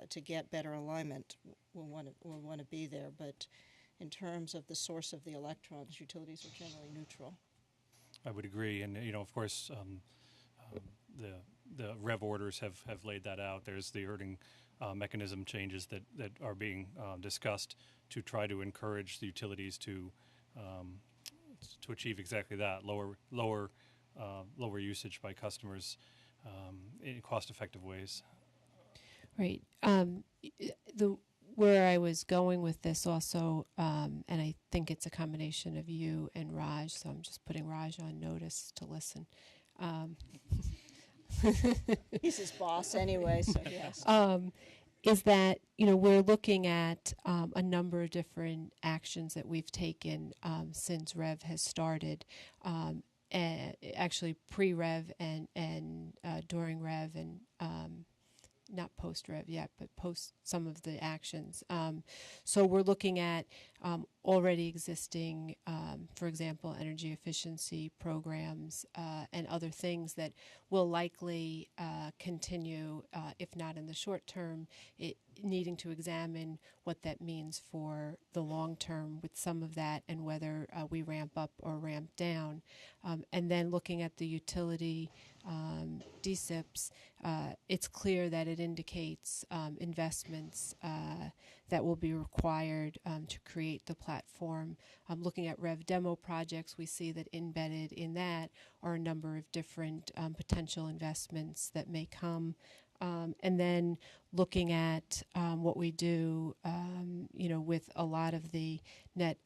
to get better alignment, we'll want to be there. But in terms of the source of the electrons, utilities are generally neutral. I would agree, and of course, the REV orders have laid that out. There's the earning mechanism changes that are being discussed to try to encourage the utilities to achieve exactly that, lower usage by customers in cost-effective ways. Right. Where I was going with this also, and I think it's a combination of you and Raj, so I'm just putting Raj on notice to listen. He's his boss anyway, so yes. Is that, we're looking at a number of different actions that we've taken since REV has started, actually pre-REV and during REV, and not post-REV yet, but post some of the actions. So we're looking at already existing, for example, energy efficiency programs and other things that will likely continue, if not in the short term, needing to examine what that means for the long term with some of that, and whether we ramp up or ramp down. And then looking at the utility DSIPs, it's clear that it indicates investments that will be required to create the platform. Looking at REV demo projects, we see that embedded in that are a number of different potential investments that may come. And then looking at what we do, with a lot of the net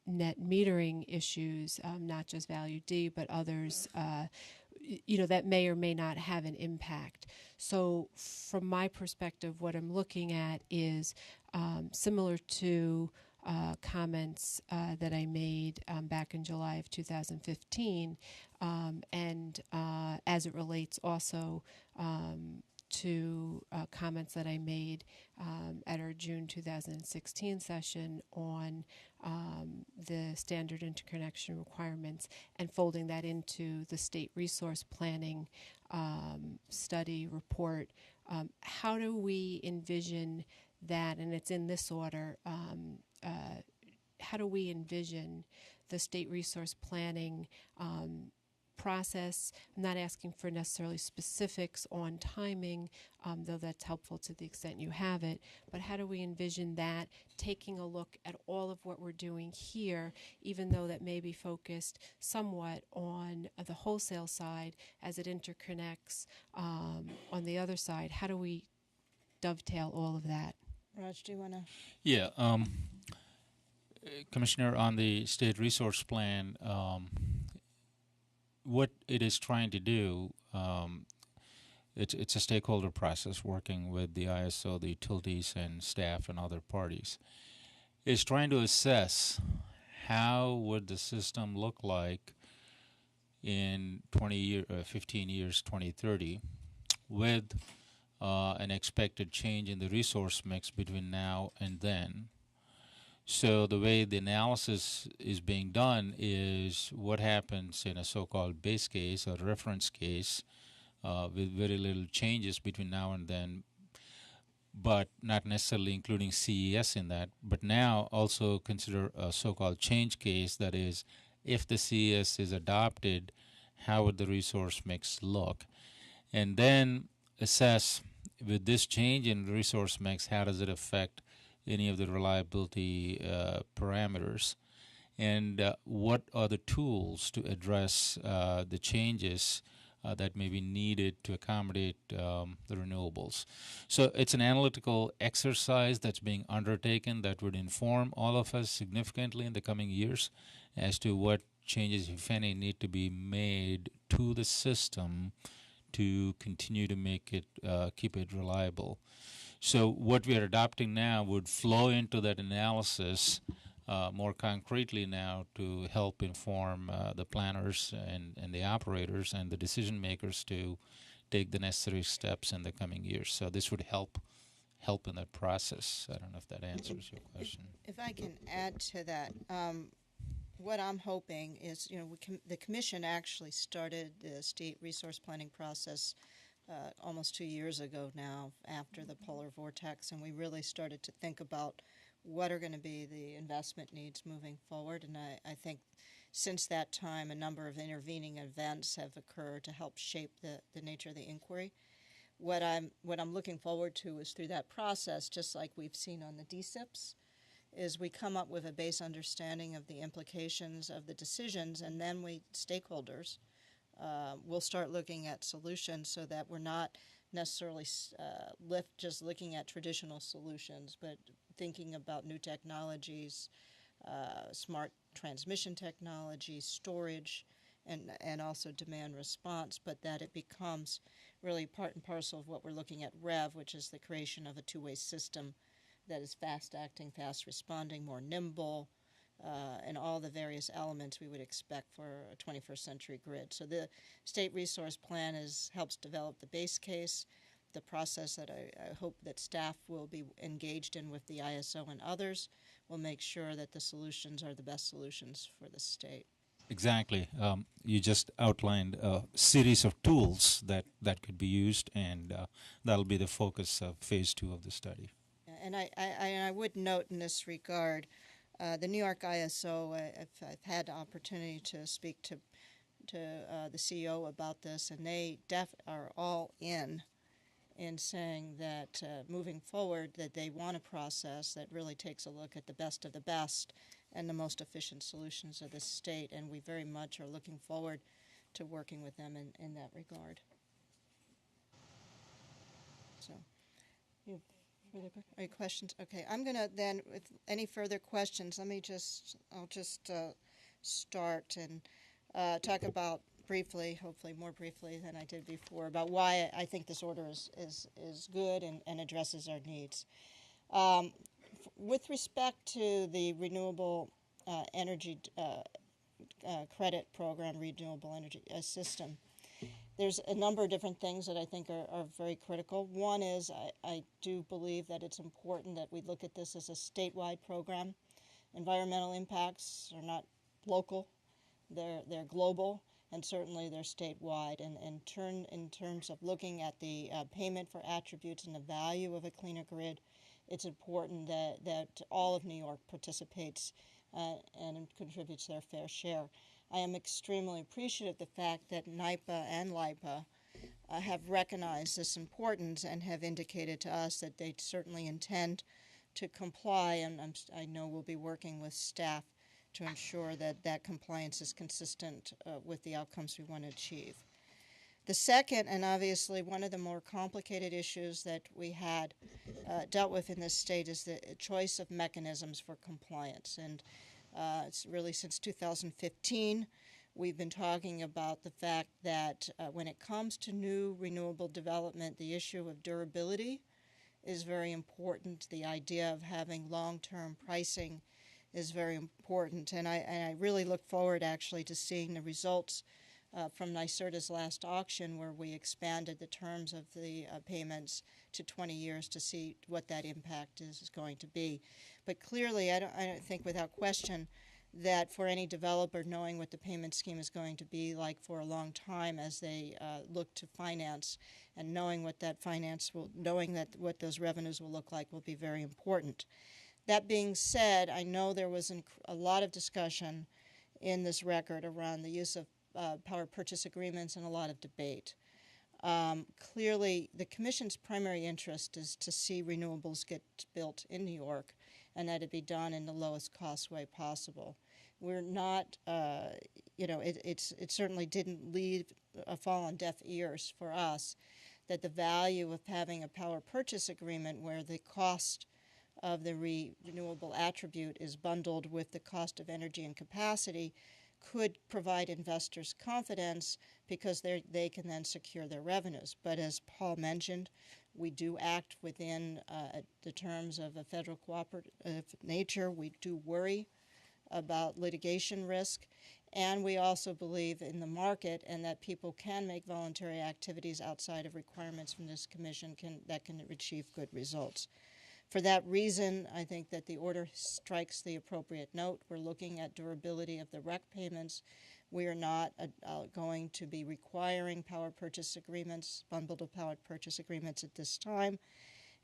metering issues, not just Value D, but others, that may or may not have an impact. So from my perspective, what I'm looking at is similar to comments that I made back in July of 2015, and as it relates also to comments that I made at our June 2016 session on the standard interconnection requirements, and folding that into the state resource planning study report. How do we envision that, and it's in this order, how do we envision the state resource planning process? I'm not asking for necessarily specifics on timing, though that's helpful to the extent you have it, but how do we envision that, taking a look at all of what we're doing here, even though that may be focused somewhat on the wholesale side as it interconnects on the other side? How do we dovetail all of that? Raj, do you want to? Yeah. Commissioner, on the state resource plan, what it is trying to do, it's a stakeholder process working with the ISO, the utilities, and staff and other parties. It's trying to assess how would the system look like in 15 years, 2030, with an expected change in the resource mix between now and then. So the way the analysis is being done is what happens in a so-called base case or reference case with very little changes between now and then, but not necessarily including CES in that. But now also consider a so-called change case, that is, if the CES is adopted, how would the resource mix look? And then assess, with this change in resource mix, how does it affect any of the reliability parameters, and what are the tools to address the changes that may be needed to accommodate the renewables. So it's an analytical exercise that's being undertaken that would inform all of us significantly in the coming years as to what changes, if any, need to be made to the system to continue to make it, keep it reliable. So what we are adopting now would flow into that analysis more concretely now to help inform the planners and the operators and the decision makers to take the necessary steps in the coming years. So this would help in that process. I don't know if that answers your question. If I can add to that, what I'm hoping is, the commission actually started the state resource planning process almost 2 years ago now after the polar vortex, and we really started to think about what are going to be the investment needs moving forward. And I think since that time, a number of intervening events have occurred to help shape the nature of the inquiry. What I'm looking forward to is through that process, just like we've seen on the DSIPs, is we come up with a base understanding of the implications of the decisions, and then stakeholders, will start looking at solutions so that we're not necessarily just looking at traditional solutions, but thinking about new technologies, smart transmission technology, storage, and also demand response, but that it becomes really part and parcel of what we're looking at REV, which is the creation of a two-way system that is fast-acting, fast-responding, more nimble, and all the various elements we would expect for a 21st century grid. So the State Resource Plan helps develop the base case, the process that I hope that staff will be engaged in with the ISO and others will make sure that the solutions are the best solutions for the state. Exactly. You just outlined a series of tools that could be used, and that'll be the focus of phase 2 of the study. And I would note in this regard, the New York ISO, I've had the opportunity to speak to the CEO about this, and they are all in saying that moving forward that they want a process that really takes a look at the best of the best and the most efficient solutions of the state, and we very much are looking forward to working with them in that regard. So, any questions? Okay, I'm going to then, with any further questions, I'll just start and talk about briefly, hopefully more briefly than I did before, about why I think this order is good and addresses our needs. With respect to the renewable energy credit program, renewable energy system, there's a number of different things that I think are very critical. One is I do believe that it's important that we look at this as a statewide program. Environmental impacts are not local, they're global, and certainly they're statewide. And in terms of looking at the payment for attributes and the value of a cleaner grid, it's important that all of New York participates and contributes their fair share. I am extremely appreciative of the fact that NYPA and LIPA have recognized this importance and have indicated to us that they certainly intend to comply, and I know we'll be working with staff to ensure that compliance is consistent with the outcomes we want to achieve. The second, and obviously one of the more complicated issues that we had dealt with in this state, is the choice of mechanisms for compliance. And it's really since 2015 we've been talking about the fact that when it comes to new renewable development, the issue of durability is very important. The idea of having long-term pricing is very important. And I really look forward actually to seeing the results from NYSERDA's last auction, where we expanded the terms of the payments to 20 years to see what that impact is going to be. But clearly, I don't think without question that for any developer, knowing what the payment scheme is going to be like for a long time as they look to finance, and knowing what that what those revenues will look like will be very important. That being said, I know there was a lot of discussion in this record around the use of power purchase agreements and a lot of debate. Clearly, the Commission's primary interest is to see renewables get built in New York and that it be done in the lowest cost way possible. We're not, it certainly didn't leave fall on deaf ears for us, that the value of having a power purchase agreement where the cost of the renewable attribute is bundled with the cost of energy and capacity could provide investors confidence because they can then secure their revenues. But as Paul mentioned, we do act within the terms of a federal cooperative nature. We do worry about litigation risk, and we also believe in the market and that people can make voluntary activities outside of requirements from this commission that can achieve good results. For that reason, I think that the order strikes the appropriate note. We're looking at durability of the REC payments. We are not going to be requiring power purchase agreements, bundled power purchase agreements at this time,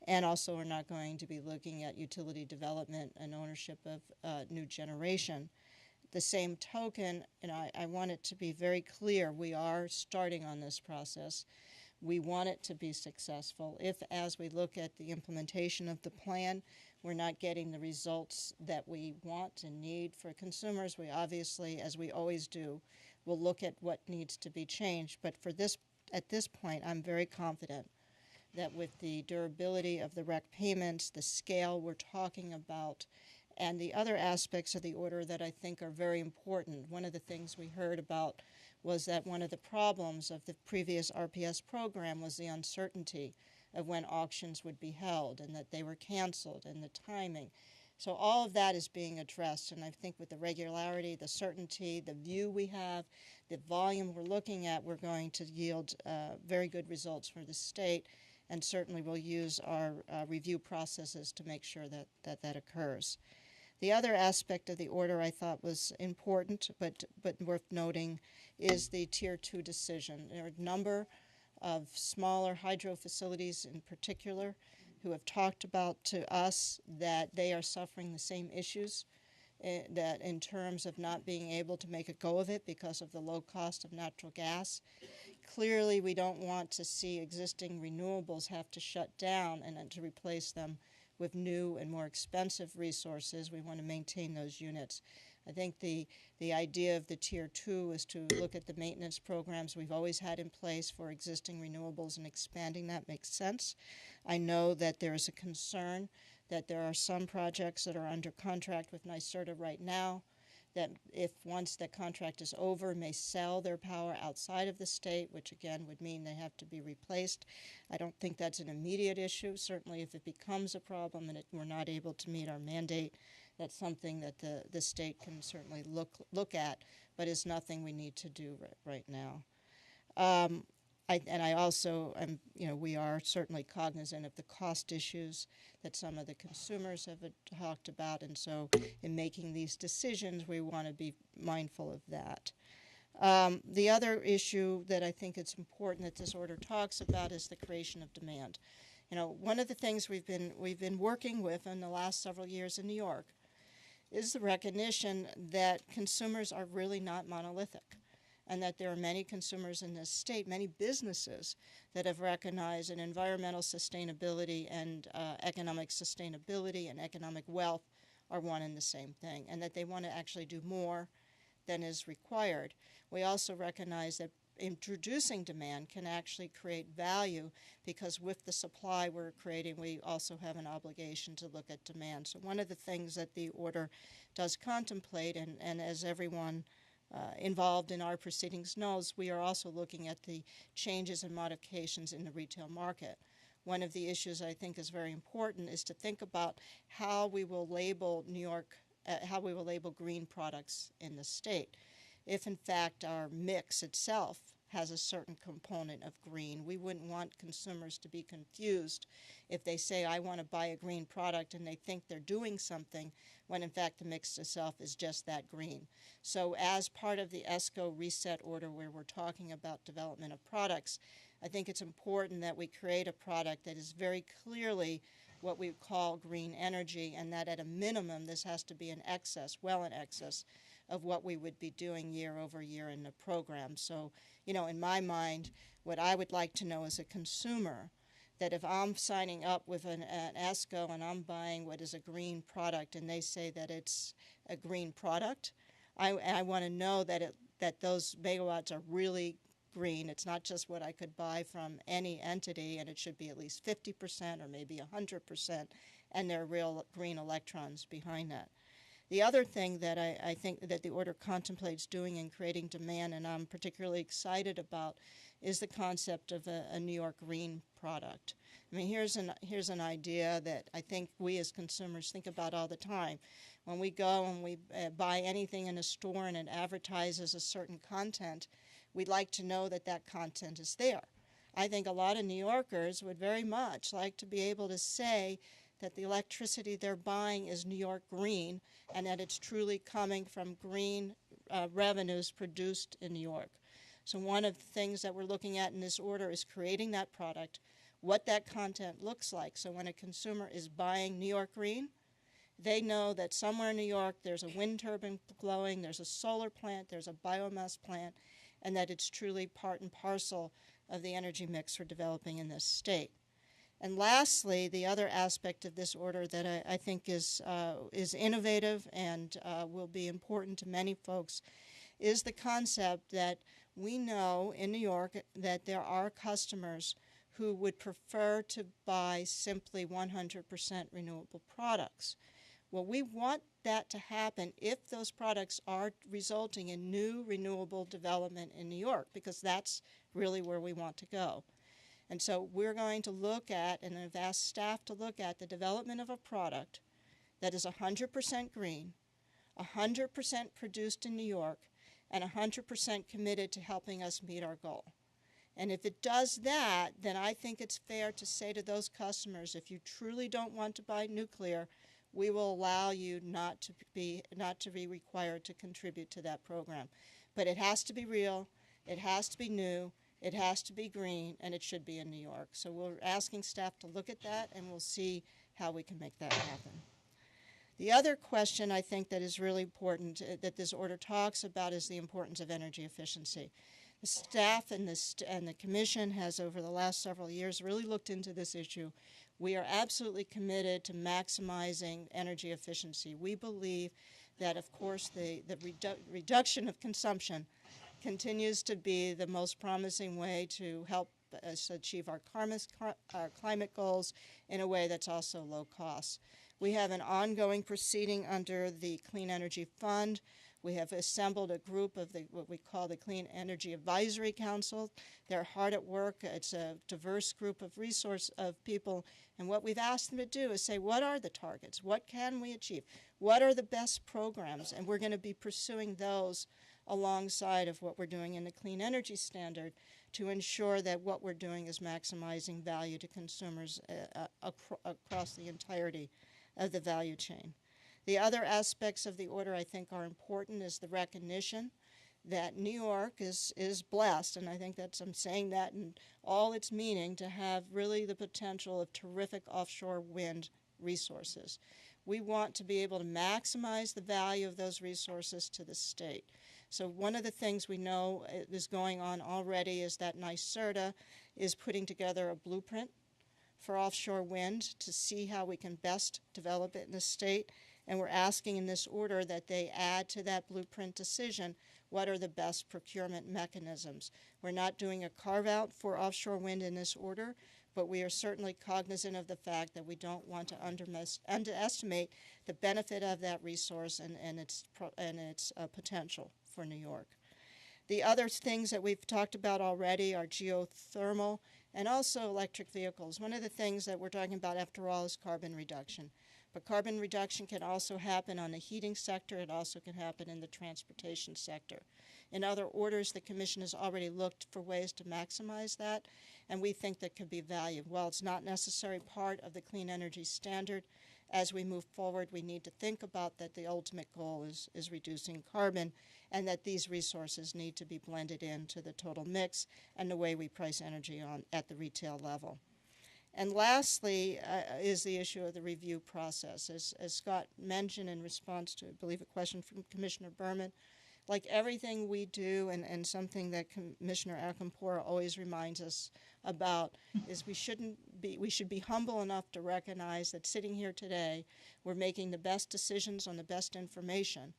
and also we're not going to be looking at utility development and ownership of new generation. The same token, and I want it to be very clear, we are starting on this process. We want it to be successful. If, as we look at the implementation of the plan, we're not getting the results that we want and need for consumers, we obviously, as we always do, will look at what needs to be changed. But at this point, I'm very confident that with the durability of the REC payments, the scale we're talking about, and the other aspects of the order that I think are very important. One of the things we heard about was that one of the problems of the previous RPS program was the uncertainty of when auctions would be held and that they were canceled and the timing. So all of that is being addressed, and I think with the regularity, the certainty, the view we have, the volume we're looking at, we're going to yield very good results for the state, and certainly we'll use our review processes to make sure that occurs. The other aspect of the order I thought was important but worth noting is the Tier 2 decision. There are a number of smaller hydro facilities in particular who have talked about to us that they are suffering the same issues, that in terms of not being able to make a go of it because of the low cost of natural gas. Clearly, we don't want to see existing renewables have to shut down and to replace them with new and more expensive resources. We want to maintain those units. I think the idea of the Tier 2 is to look at the maintenance programs we've always had in place for existing renewables, and expanding that makes sense. I know that there is a concern that there are some projects that are under contract with NYSERDA right now that if once the contract is over may sell their power outside of the state, which again would mean they have to be replaced. I don't think that's an immediate issue. Certainly if it becomes a problem and we're not able to meet our mandate, that's something that the state can certainly look at, but is nothing we need to do right now. I also am, we are certainly cognizant of the cost issues that some of the consumers have talked about, and so in making these decisions, we want to be mindful of that. The other issue that I think it's important that this order talks about is the creation of demand. One of the things we've been working with in the last several years in New York is the recognition that consumers are really not monolithic, and that there are many consumers in this state, many businesses that have recognized that environmental sustainability and economic sustainability and economic wealth are one and the same thing, and that they want to actually do more than is required. We also recognize that introducing demand can actually create value, because with the supply we're creating, we also have an obligation to look at demand. So one of the things that the order does contemplate, and as everyone involved in our proceedings knows, we are also looking at the changes and modifications in the retail market. One of the issues I think is very important is to think about how we will label how we will label green products in the state. If in fact our mix itself has a certain component of green, we wouldn't want consumers to be confused if they say, I want to buy a green product, and they think they're doing something when in fact the mix itself is just that green. So as part of the ESCO reset order where we're talking about development of products, I think it's important that we create a product that is very clearly what we call green energy, and that at a minimum this has to be in excess, well in excess, of what we would be doing year over year in the program. So, in my mind, what I would like to know as a consumer, that if I'm signing up with an ESCO and I'm buying what is a green product and they say that it's a green product, I want to know that those megawatts are really green. It's not just what I could buy from any entity, and it should be at least 50% or maybe 100%, and there are real green electrons behind that. The other thing that I think that the order contemplates doing in creating demand, and I'm particularly excited about, is the concept of a New York green product. I mean, here's an idea that I think we as consumers think about all the time. When we go and we buy anything in a store and it advertises a certain content, we'd like to know that that content is there. I think a lot of New Yorkers would very much like to be able to say that the electricity they're buying is New York green and that it's truly coming from green revenues produced in New York. So one of the things that we're looking at in this order is creating that product, what that content looks like. So when a consumer is buying New York green, they know that somewhere in New York there's a wind turbine blowing, there's a solar plant, there's a biomass plant, and that it's truly part and parcel of the energy mix we're developing in this state. And lastly, the other aspect of this order that I think is innovative and will be important to many folks is the concept that we know in New York that there are customers who would prefer to buy simply 100% renewable products. Well, we want that to happen if those products are resulting in new renewable development in New York, because that's really where we want to go. And so we're going to look at, and have asked staff to look at, the development of a product that is 100% green, 100% produced in New York, and 100% committed to helping us meet our goal. And if it does that, then I think it's fair to say to those customers, if you truly don't want to buy nuclear, we will allow you not to be required to contribute to that program. But it has to be real, it has to be new, it has to be green, and it should be in New York. So we're asking staff to look at that, and we'll see how we can make that happen. The other question I think that is really important that this order talks about is the importance of energy efficiency. The staff and the Commission has, over the last several years, really looked into this issue. We are absolutely committed to maximizing energy efficiency. We believe that, of course, the reduction of consumption continues to be the most promising way to help us achieve our climate goals in a way that's also low cost. We have an ongoing proceeding under the Clean Energy Fund. We have assembled a group of what we call the Clean Energy Advisory Council. They're hard at work. It's a diverse group of people. And what we've asked them to do is say, what are the targets? What can we achieve? What are the best programs? And we're going to be pursuing those alongside of what we're doing in the Clean Energy Standard to ensure that what we're doing is maximizing value to consumers across the entirety of the value chain. The other aspects of the order I think are important is the recognition that New York is blessed, and I think I'm saying that in all its meaning, to have really the potential of terrific offshore wind resources. We want to be able to maximize the value of those resources to the state. So one of the things we know is going on already is that NYSERDA is putting together a blueprint for offshore wind to see how we can best develop it in the state. And we're asking in this order that they add to that blueprint decision what are the best procurement mechanisms. We're not doing a carve-out for offshore wind in this order, but we are certainly cognizant of the fact that we don't want to underestimate the benefit of that resource and its potential for New York. The other things that we've talked about already are geothermal and also electric vehicles. One of the things that we're talking about, after all, is carbon reduction. But carbon reduction can also happen on the heating sector. It also can happen in the transportation sector. In other orders, the Commission has already looked for ways to maximize that, and we think that could be valued. While it's not necessarily part of the Clean Energy Standard, as we move forward, we need to think about that the ultimate goal is reducing carbon, and that these resources need to be blended into the total mix and the way we price energy at the retail level. And lastly is the issue of the review process. As Scott mentioned in response to, I believe, a question from Commissioner Berman, like everything we do and something that Commissioner Acampora always reminds us about is we should be humble enough to recognize that sitting here today, we're making the best decisions on the best information.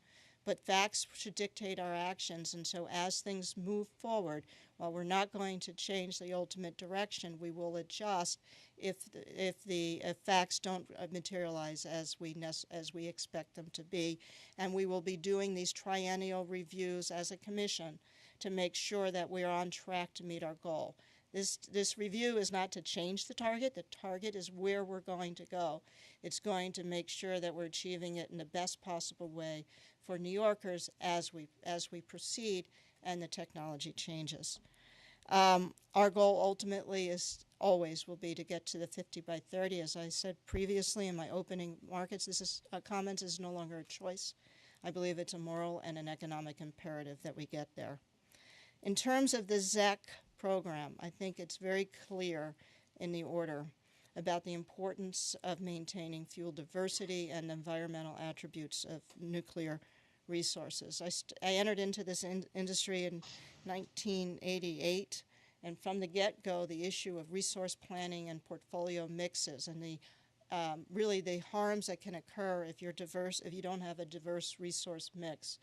but facts should dictate our actions. And so as things move forward, while we're not going to change the ultimate direction, we will adjust if the facts don't materialize as we expect them to be. And we will be doing these triennial reviews as a commission to make sure that we're on track to meet our goal. This review is not to change the target. The target is where we're going to go. It's going to make sure that we're achieving it in the best possible way for New Yorkers as we proceed and the technology changes. Our goal ultimately is always will be to get to the 50 by 30. As I said previously in my opening comments is no longer a choice. I believe it's a moral and an economic imperative that we get there. In terms of the ZEC program, I think it's very clear in the order about the importance of maintaining fuel diversity and environmental attributes of nuclear resources. I entered into this industry in 1988, and from the get-go, the issue of resource planning and portfolio mixes and the really the harms that can occur if you don't have a diverse resource mix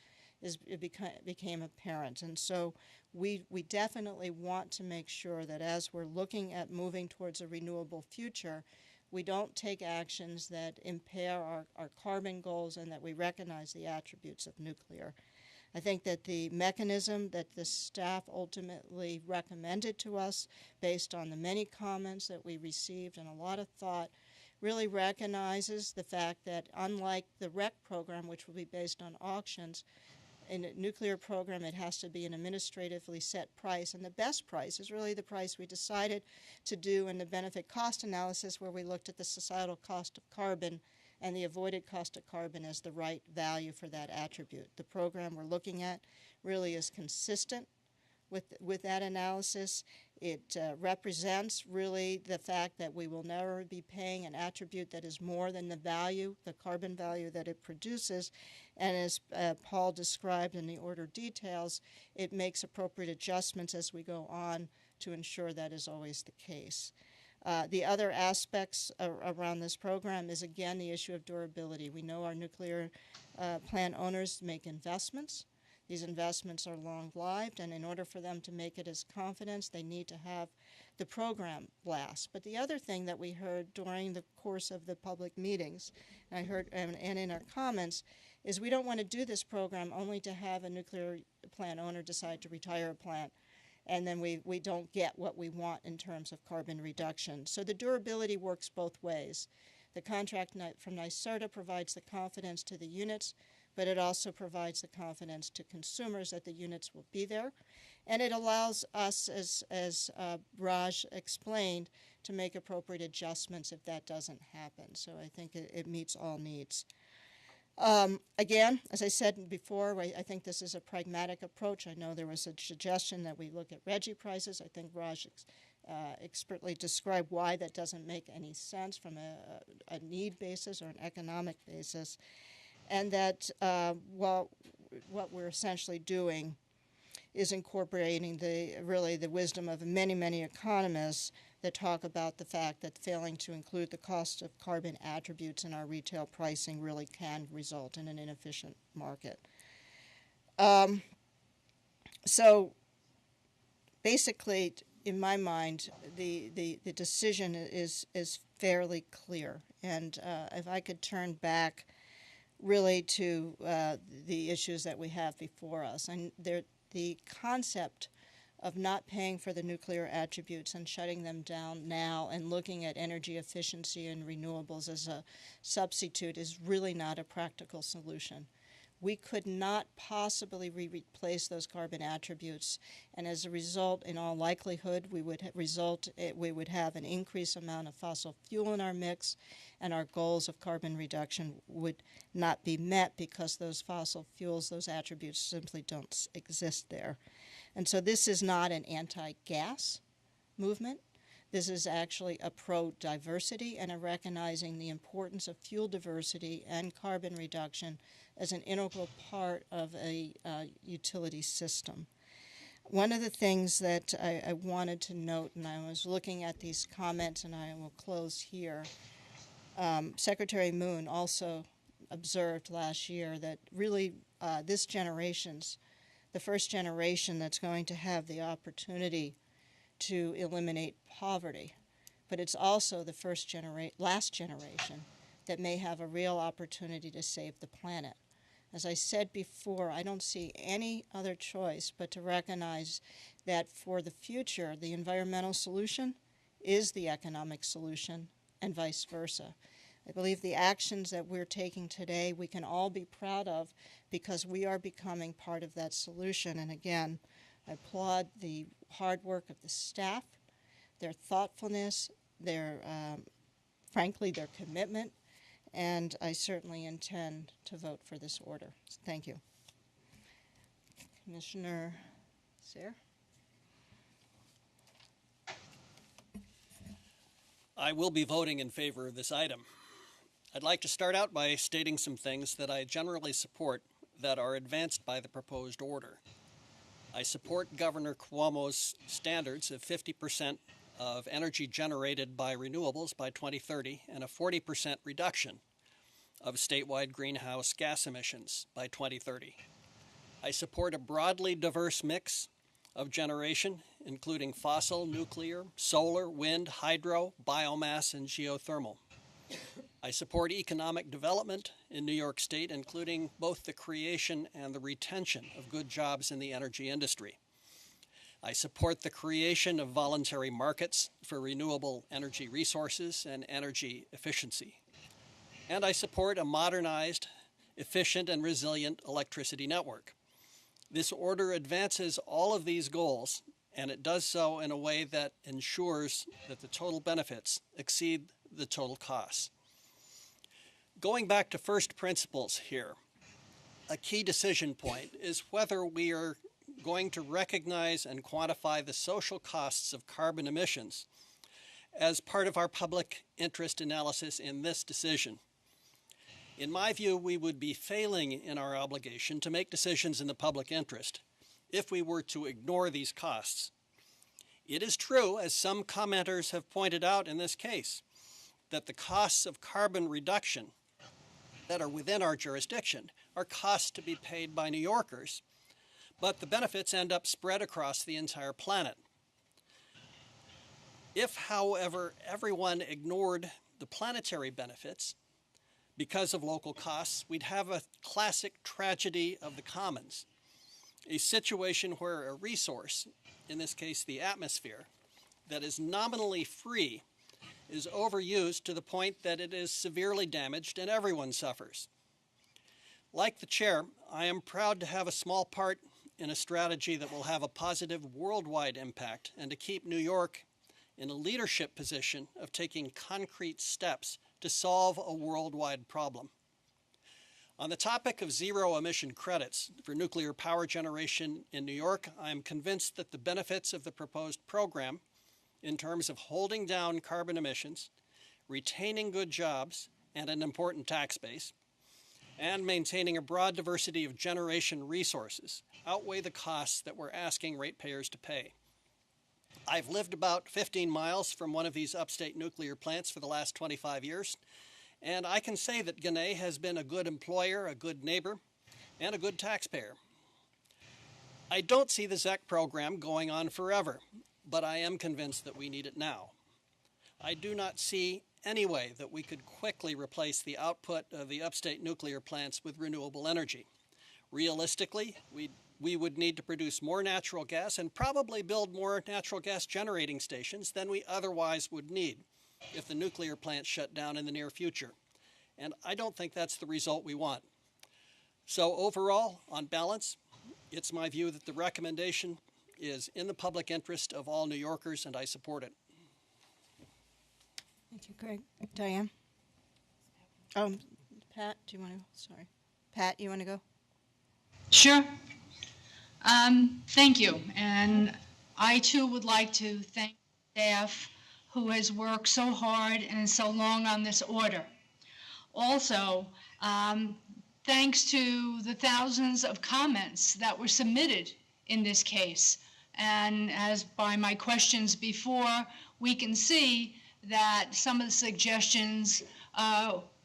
became apparent. And so we definitely want to make sure that as we're looking at moving towards a renewable future, we don't take actions that impair our carbon goals and that we recognize the attributes of nuclear. I think that the mechanism that the staff ultimately recommended to us, based on the many comments that we received and a lot of thought, really recognizes the fact that unlike the REC program, which will be based on auctions, in a nuclear program, it has to be an administratively set price, and the best price is really the price we decided to do in the benefit cost analysis, where we looked at the societal cost of carbon and the avoided cost of carbon as the right value for that attribute. The program we're looking at really is consistent with that analysis. It represents really the fact that we will never be paying an attribute that is more than the value, the carbon value that it produces. And as Paul described in the order details, it makes appropriate adjustments as we go on to ensure that is always the case. The other aspects around this program is, again, the issue of durability. We know our nuclear plant owners make investments. These investments are long-lived, and in order for them to make it as confidence, they need to have the program last. But the other thing that we heard during the course of the public meetings, and I heard and in our comments, is we don't want to do this program only to have a nuclear plant owner decide to retire a plant, and then we don't get what we want in terms of carbon reduction. So the durability works both ways. The contract from NYSERDA provides the confidence to the units, but it also provides the confidence to consumers that the units will be there. And it allows us, as Raj explained, to make appropriate adjustments if that doesn't happen. So I think it meets all needs. Again, as I said before, I think this is a pragmatic approach. I know there was a suggestion that we look at RGGI prices. I think Raj expertly described why that doesn't make any sense from a need basis or an economic basis. And that what we're essentially doing is incorporating the wisdom of many, many economists that talk about the fact that failing to include the cost of carbon attributes in our retail pricing really can result in an inefficient market. So basically, in my mind, the decision is fairly clear. And if I could turn back really to the issues that we have before us. And the concept of not paying for the nuclear attributes and shutting them down now and looking at energy efficiency and renewables as a substitute is really not a practical solution. We could not possibly replace those carbon attributes, and as a result, in all likelihood, we would have an increased amount of fossil fuel in our mix, and our goals of carbon reduction would not be met because those fossil fuels, those attributes, simply don't exist there. And so this is not an anti-gas movement. This is actually a pro-diversity and a recognizing the importance of fuel diversity and carbon reduction as an integral part of a utility system. One of the things that I wanted to note, and I was looking at these comments, and I will close here, Secretary Moon also observed last year that really this generation's, the first generation that's going to have the opportunity to eliminate poverty. But it's also the last generation that may have a real opportunity to save the planet. As I said before, I don't see any other choice but to recognize that for the future, the environmental solution is the economic solution, and vice versa. I believe the actions that we're taking today we can all be proud of because we are becoming part of that solution. And again, I applaud the hard work of the staff, their thoughtfulness, frankly, their commitment, and I certainly intend to vote for this order. Thank you. Commissioner Sayre? I will be voting in favor of this item. I'd like to start out by stating some things that I generally support that are advanced by the proposed order. I support Governor Cuomo's standards of 50% of energy generated by renewables by 2030 and a 40% reduction of statewide greenhouse gas emissions by 2030. I support a broadly diverse mix of generation, including fossil, nuclear, solar, wind, hydro, biomass, and geothermal. I support economic development in New York State, including both the creation and the retention of good jobs in the energy industry. I support the creation of voluntary markets for renewable energy resources and energy efficiency. And I support a modernized, efficient, and resilient electricity network. This order advances all of these goals, and it does so in a way that ensures that the total benefits exceed the total costs. Going back to first principles here, a key decision point is whether we are going to recognize and quantify the social costs of carbon emissions as part of our public interest analysis in this decision. In my view, we would be failing in our obligation to make decisions in the public interest if we were to ignore these costs. It is true, as some commenters have pointed out in this case, that the costs of carbon reduction that are within our jurisdiction are costs to be paid by New Yorkers, but the benefits end up spread across the entire planet. If, however, everyone ignored the planetary benefits because of local costs, we'd have a classic tragedy of the commons, a situation where a resource, in this case the atmosphere, that is nominally free is overused to the point that it is severely damaged and everyone suffers. Like the chair, I am proud to have a small part in a strategy that will have a positive worldwide impact and to keep New York in a leadership position of taking concrete steps to solve a worldwide problem. On the topic of zero-emission credits for nuclear power generation in New York, I am convinced that the benefits of the proposed program in terms of holding down carbon emissions, retaining good jobs and an important tax base, and maintaining a broad diversity of generation resources outweigh the costs that we're asking ratepayers to pay. I've lived about 15 miles from one of these upstate nuclear plants for the last 25 years, and I can say that Ginna has been a good employer, a good neighbor, and a good taxpayer. I don't see the ZEC program going on forever, but I am convinced that we need it now. I do not see any way that we could quickly replace the output of the upstate nuclear plants with renewable energy. Realistically, we would need to produce more natural gas and probably build more natural gas generating stations than we otherwise would need if the nuclear plants shut down in the near future. And I don't think that's the result we want. So overall, on balance, it's my view that the recommendation is in the public interest of all New Yorkers, and I support it. Thank you, Greg. Diane? Pat, do you want to? Sorry. Pat, you want to go? Sure. Thank you. And I, too, would like to thank staff who has worked so hard and so long on this order. Also, thanks to the thousands of comments that were submitted in this case. And as by my questions before, we can see that some of the suggestions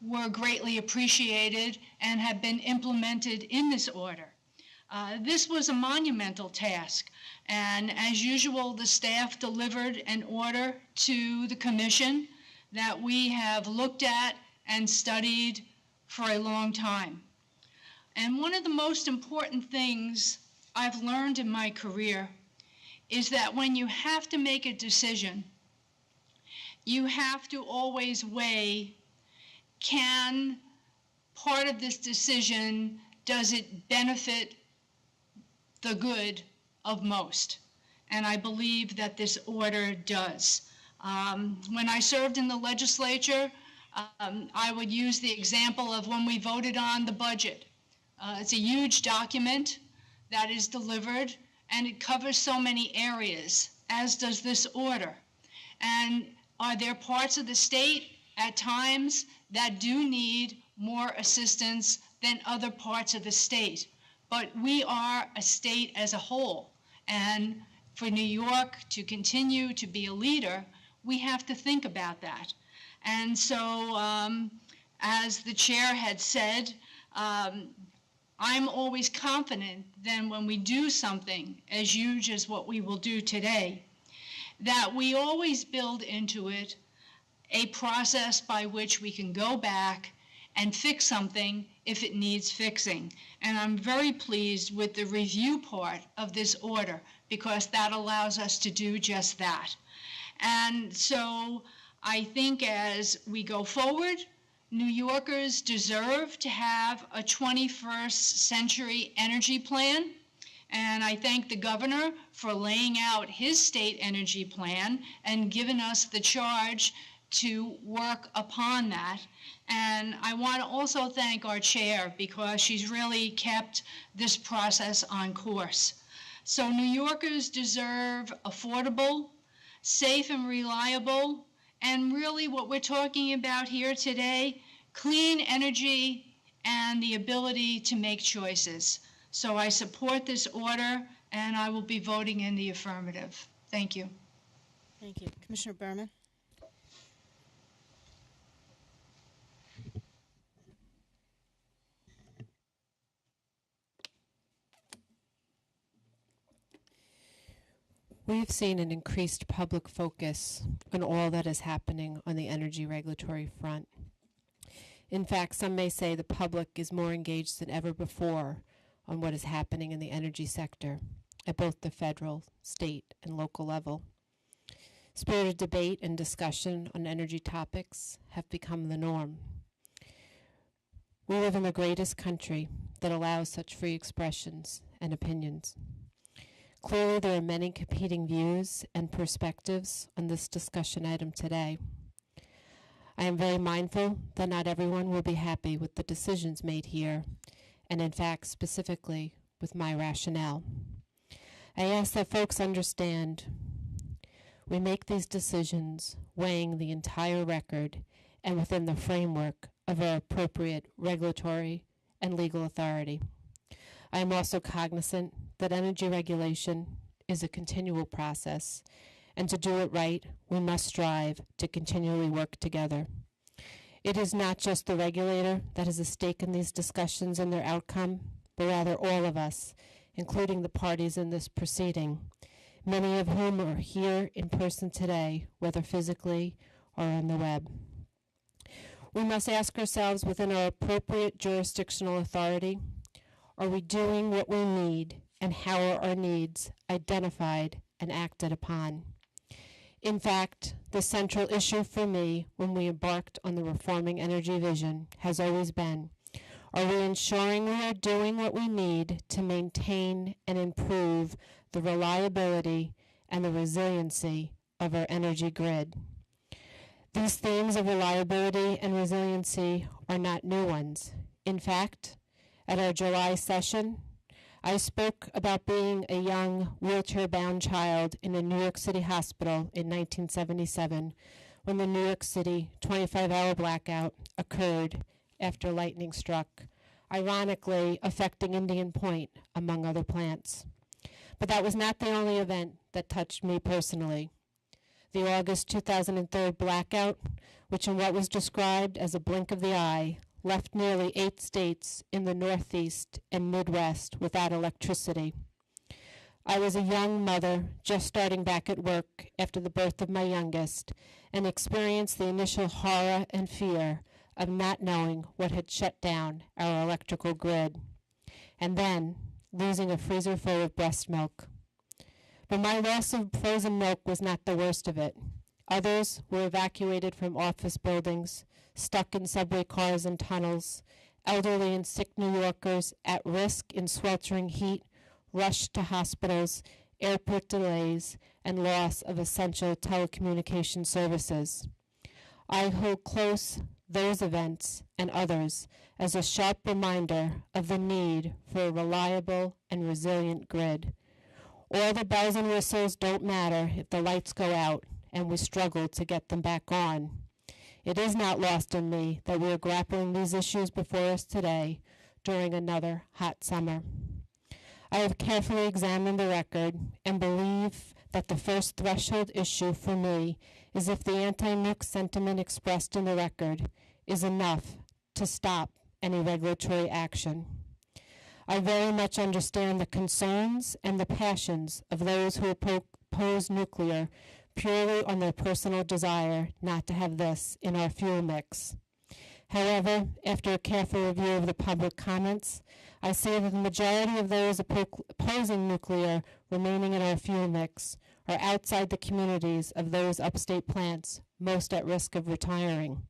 were greatly appreciated and have been implemented in this order. This was a monumental task, and as usual, the staff delivered an order to the commission that we have looked at and studied for a long time. And one of the most important things I've learned in my career is that when you have to make a decision, you have to always weigh, can part of this decision, does it benefit the good of most? And I believe that this order does. When I served in the legislature, I would use the example of when we voted on the budget. It's a huge document that is delivered, and it covers so many areas, as does this order. And are there parts of the state at times that do need more assistance than other parts of the state? But we are a state as a whole, and for New York to continue to be a leader, we have to think about that. And so, as the chair had said, I'm always confident that when we do something as huge as what we will do today, that we always build into it a process by which we can go back and fix something if it needs fixing. And I'm very pleased with the review part of this order, because that allows us to do just that. And so I think as we go forward, New Yorkers deserve to have a 21st century energy plan. And I thank the governor for laying out his state energy plan and giving us the charge to work upon that. And I want to also thank our chair, because she's really kept this process on course. So New Yorkers deserve affordable, safe and reliable, and really what we're talking about here today, clean energy and the ability to make choices. So I support this order, and I will be voting in the affirmative. Thank you. Thank you. Commissioner Berman? We've seen an increased public focus on all that is happening on the energy regulatory front. In fact, some may say the public is more engaged than ever before on what is happening in the energy sector at both the federal, state, and local level. Spirited debate and discussion on energy topics have become the norm. We live in the greatest country that allows such free expressions and opinions. Clearly, there are many competing views and perspectives on this discussion item today. I am very mindful that not everyone will be happy with the decisions made here, and in fact, specifically with my rationale. I ask that folks understand we make these decisions weighing the entire record and within the framework of our appropriate regulatory and legal authority. I am also cognizant that energy regulation is a continual process, and to do it right, we must strive to continually work together. It is not just the regulator that has a stake in these discussions and their outcome, but rather all of us, including the parties in this proceeding, many of whom are here in person today, whether physically or on the web. We must ask ourselves, within our appropriate jurisdictional authority, are we doing what we need, and how are our needs identified and acted upon? In fact, the central issue for me when we embarked on the Reforming Energy Vision has always been, are we ensuring we are doing what we need to maintain and improve the reliability and the resiliency of our energy grid? These themes of reliability and resiliency are not new ones. In fact, at our July session, I spoke about being a young wheelchair-bound child in a New York City hospital in 1977 when the New York City 25-hour blackout occurred after lightning struck, ironically affecting Indian Point, among other plants. But that was not the only event that touched me personally. the August 2003 blackout, which in what was described as a blink of the eye, left nearly 8 states in the Northeast and Midwest without electricity. I was a young mother just starting back at work after the birth of my youngest and experienced the initial horror and fear of not knowing what had shut down our electrical grid, and then losing a freezer full of breast milk. But my loss of frozen milk was not the worst of it. Others were evacuated from office buildings, stuck in subway cars and tunnels, elderly and sick New Yorkers at risk in sweltering heat, rushed to hospitals, airport delays, and loss of essential telecommunication services. I hold close those events and others as a sharp reminder of the need for a reliable and resilient grid. All the bells and whistles don't matter if the lights go out and we struggle to get them back on. It is not lost on me that we are grappling these issues before us today during another hot summer. I have carefully examined the record and believe that the first threshold issue for me is if the anti-nuke sentiment expressed in the record is enough to stop any regulatory action. I very much understand the concerns and the passions of those who oppose nuclear purely on their personal desire not to have this in our fuel mix. However, after a careful review of the public comments, I see that the majority of those opposing nuclear remaining in our fuel mix are outside the communities of those upstate plants most at risk of retiring.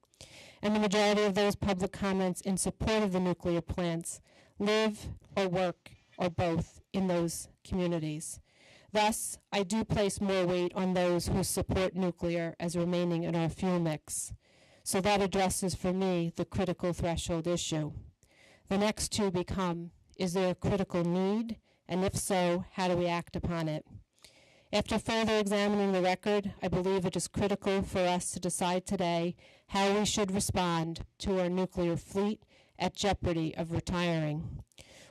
And the majority of those public comments in support of the nuclear plants live or work or both in those communities. Thus, I do place more weight on those who support nuclear as remaining in our fuel mix. So that addresses for me the critical threshold issue. The next two become, is there a critical need? And if so, how do we act upon it? After further examining the record, I believe it is critical for us to decide today how we should respond to our nuclear fleet at jeopardy of retiring.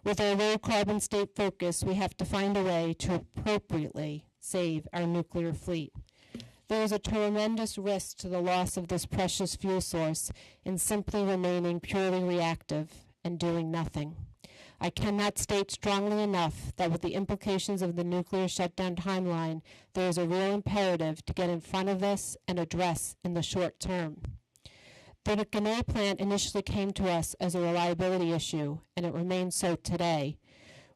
With our low carbon state focus, we have to find a way to appropriately save our nuclear fleet. There is a tremendous risk to the loss of this precious fuel source in simply remaining purely reactive and doing nothing. I cannot state strongly enough that with the implications of the nuclear shutdown timeline, there is a real imperative to get in front of this and address in the short term. The Ginna plant initially came to us as a reliability issue, and it remains so today.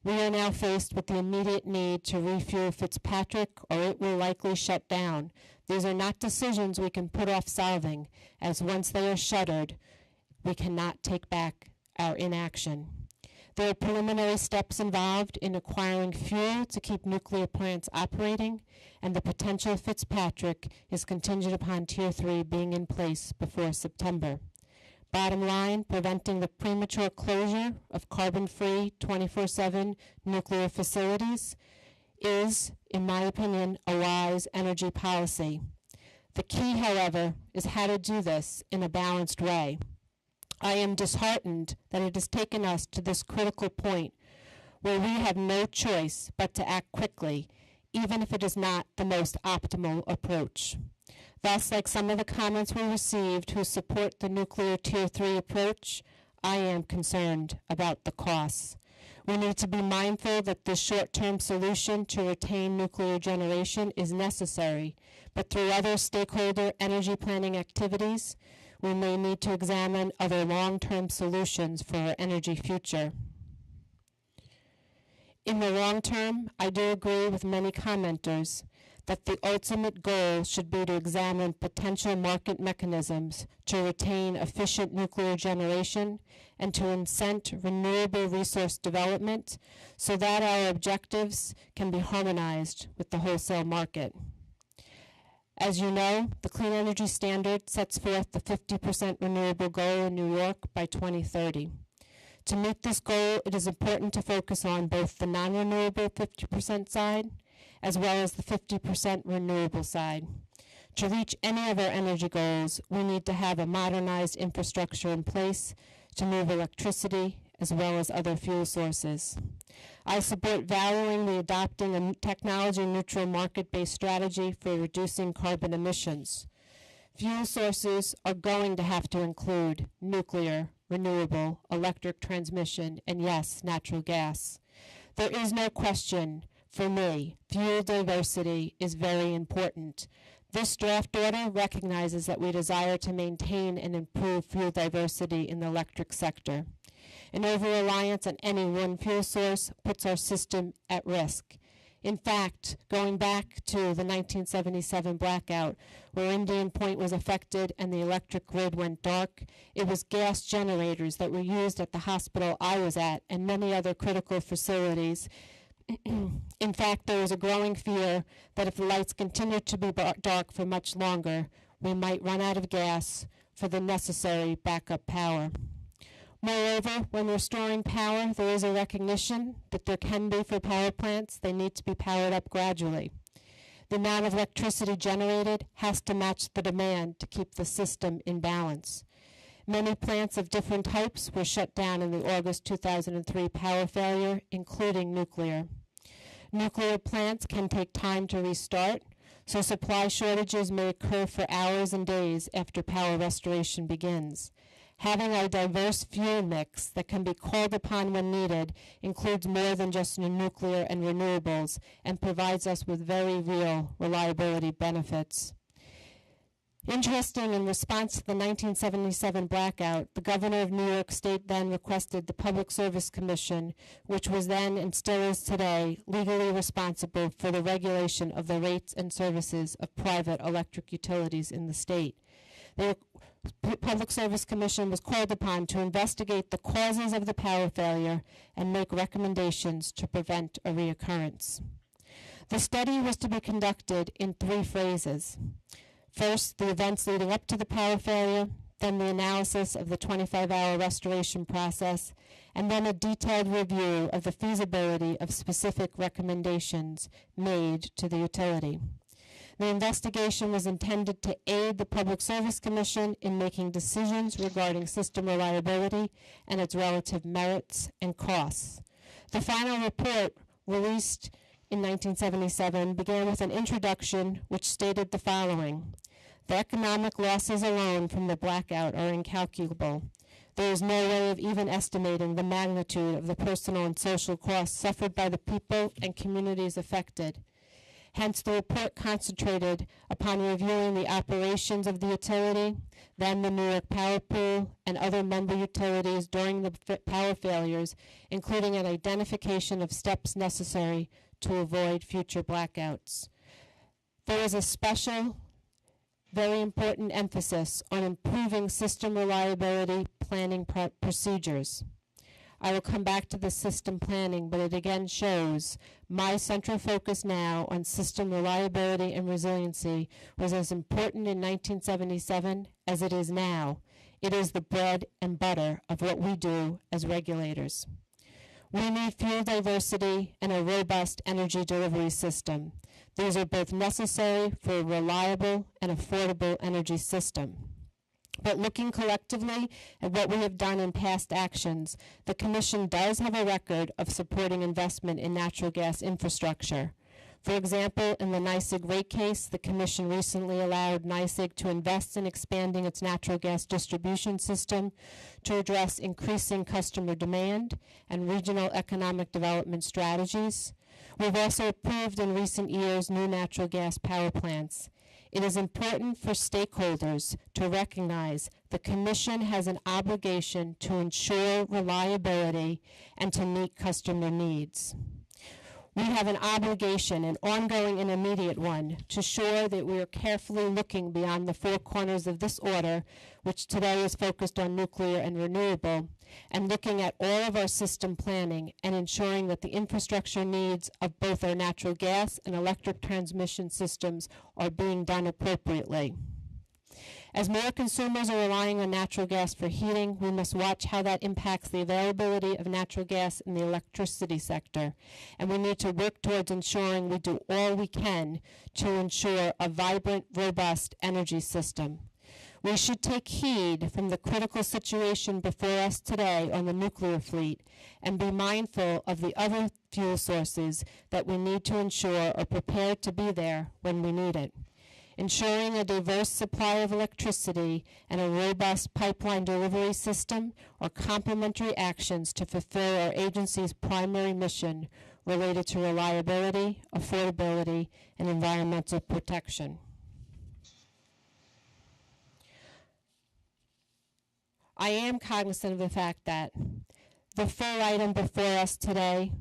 We are now faced with the immediate need to refuel Fitzpatrick, or it will likely shut down. These are not decisions we can put off solving, as once they are shuttered, we cannot take back our inaction. There are preliminary steps involved in acquiring fuel to keep nuclear plants operating, and the potential of Fitzpatrick is contingent upon Tier 3 being in place before September. Bottom line, preventing the premature closure of carbon-free 24/7 nuclear facilities is, in my opinion, a wise energy policy. The key, however, is how to do this in a balanced way. I am disheartened that it has taken us to this critical point where we have no choice but to act quickly, even if it is not the most optimal approach. Thus, like some of the comments we received who support the nuclear Tier 3 approach, I am concerned about the costs. We need to be mindful that this short-term solution to retain nuclear generation is necessary, but through other stakeholder energy planning activities, we may need to examine other long-term solutions for our energy future. In the long term, I do agree with many commenters that the ultimate goal should be to examine potential market mechanisms to retain efficient nuclear generation and to incent renewable resource development so that our objectives can be harmonized with the wholesale market. As you know, the Clean Energy Standard sets forth the 50% renewable goal in New York by 2030. To meet this goal, it is important to focus on both the non-renewable 50% side as well as the 50% renewable side. To reach any of our energy goals, we need to have a modernized infrastructure in place to move electricity as well as other fuel sources. I support valuing the adopting a technology-neutral market-based strategy for reducing carbon emissions. Fuel sources are going to have to include nuclear, renewable, electric transmission, and yes, natural gas. There is no question, for me, fuel diversity is very important. This draft order recognizes that we desire to maintain and improve fuel diversity in the electric sector. An over-reliance on any one fuel source puts our system at risk. In fact, going back to the 1977 blackout, where Indian Point was affected and the electric grid went dark, it was gas generators that were used at the hospital I was at and many other critical facilities. In fact, there was a growing fear that if the lights continued to be dark for much longer, we might run out of gas for the necessary backup power. Moreover, when restoring power, there is a recognition that there can be for power plants, they need to be powered up gradually. The amount of electricity generated has to match the demand to keep the system in balance. Many plants of different types were shut down in the August 2003 power failure, including nuclear. Nuclear plants can take time to restart, so supply shortages may occur for hours and days after power restoration begins. Having a diverse fuel mix that can be called upon when needed includes more than just nuclear and renewables and provides us with very real reliability benefits. Interesting, in response to the 1977 blackout, the governor of New York State then requested the Public Service Commission, which was then and still is today legally responsible for the regulation of the rates and services of private electric utilities in the state. The Public Service Commission was called upon to investigate the causes of the power failure and make recommendations to prevent a reoccurrence. The study was to be conducted in 3 phases. First, the events leading up to the power failure, then the analysis of the 25-hour restoration process, and then a detailed review of the feasibility of specific recommendations made to the utility. The investigation was intended to aid the Public Service Commission in making decisions regarding system reliability and its relative merits and costs. The final report, released in 1977, began with an introduction which stated the following: the economic losses alone from the blackout are incalculable. There is no way of even estimating the magnitude of the personal and social costs suffered by the people and communities affected. Hence, the report concentrated upon reviewing the operations of the utility, then the New York Power Pool, and other member utilities during the power failures, including an identification of steps necessary to avoid future blackouts. There was a special, very important emphasis on improving system reliability planning procedures. I will come back to the system planning, but it again shows my central focus now on system reliability and resiliency was as important in 1977 as it is now. It is the bread and butter of what we do as regulators. We need fuel diversity and a robust energy delivery system. These are both necessary for a reliable and affordable energy system. But looking collectively at what we have done in past actions, the Commission does have a record of supporting investment in natural gas infrastructure. For example, in the NYSEG rate case, the Commission recently allowed NYSEG to invest in expanding its natural gas distribution system to address increasing customer demand and regional economic development strategies. We've also approved in recent years new natural gas power plants. It is important for stakeholders to recognize the Commission has an obligation to ensure reliability and to meet customer needs. We have an obligation, an ongoing and immediate one, to ensure that we are carefully looking beyond the 4 corners of this order, which today is focused on nuclear and renewable, and looking at all of our system planning and ensuring that the infrastructure needs of both our natural gas and electric transmission systems are being done appropriately. As more consumers are relying on natural gas for heating, we must watch how that impacts the availability of natural gas in the electricity sector. And we need to work towards ensuring we do all we can to ensure a vibrant, robust energy system. We should take heed from the critical situation before us today on the nuclear fleet and be mindful of the other fuel sources that we need to ensure are prepared to be there when we need it. Ensuring a diverse supply of electricity and a robust pipeline delivery system are complementary actions to fulfill our agency's primary mission related to reliability, affordability, and environmental protection. I am cognizant of the fact that the full item before us today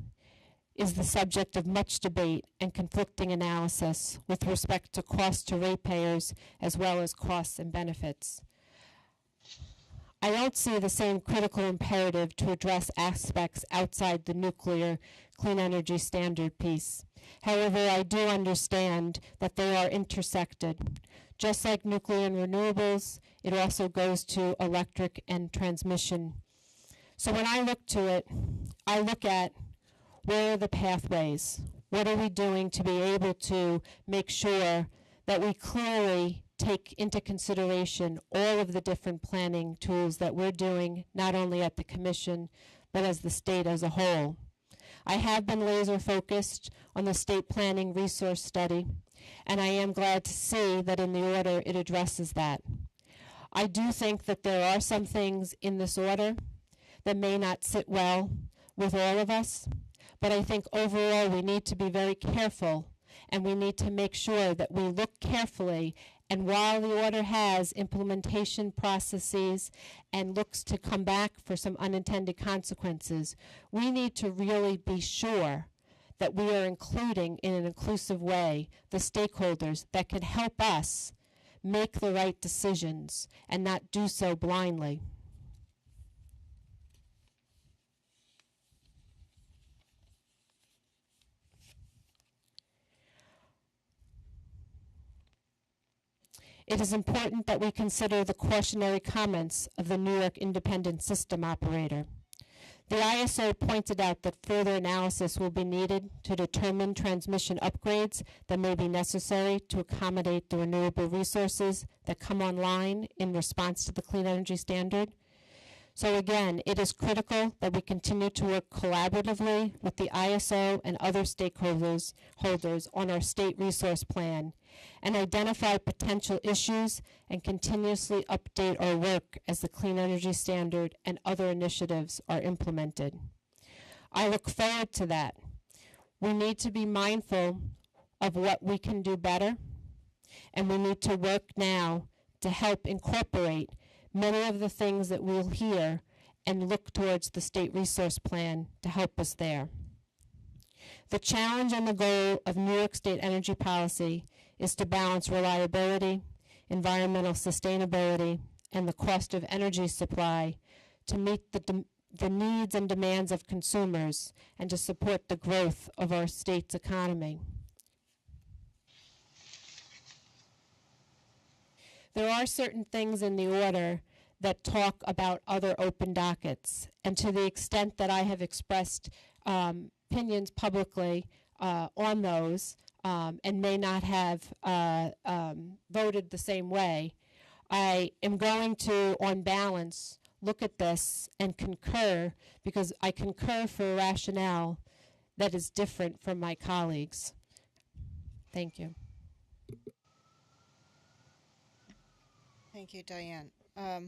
is the subject of much debate and conflicting analysis with respect to costs to ratepayers as well as costs and benefits. I don't see the same critical imperative to address aspects outside the nuclear clean energy standard piece. However, I do understand that they are intersected. Just like nuclear and renewables, it also goes to electric and transmission. So when I look to it, I look at where are the pathways? What are we doing to be able to make sure that we clearly take into consideration all of the different planning tools that we're doing, not only at the Commission, but as the state as a whole? I have been laser focused on the state planning resource study, and I am glad to see that in the order it addresses that. I do think that there are some things in this order that may not sit well with all of us, but I think overall we need to be very careful, and we need to make sure that we look carefully. And while the order has implementation processes and looks to come back for some unintended consequences, we need to really be sure that we are including in an inclusive way the stakeholders that can help us make the right decisions and not do so blindly. It is important that we consider the cautionary comments of the New York Independent System Operator. The ISO pointed out that further analysis will be needed to determine transmission upgrades that may be necessary to accommodate the renewable resources that come online in response to the Clean Energy Standard. So again, it is critical that we continue to work collaboratively with the ISO and other stakeholders on our state resource plan and identify potential issues and continuously update our work as the Clean Energy Standard and other initiatives are implemented. I look forward to that. We need to be mindful of what we can do better, and we need to work now to help incorporate many of the things that we'll hear and look towards the state resource plan to help us there. The challenge and the goal of New York State energy policy is to balance reliability, environmental sustainability, and the cost of energy supply to meet the needs and demands of consumers and to support the growth of our state's economy. There are certain things in the order that talk about other open dockets, and to the extent that I have expressed opinions publicly on those and may not have voted the same way, I am going to, on balance, look at this and concur, because I concur for a rationale that is different from my colleagues. Thank you. Thank you, Diane. I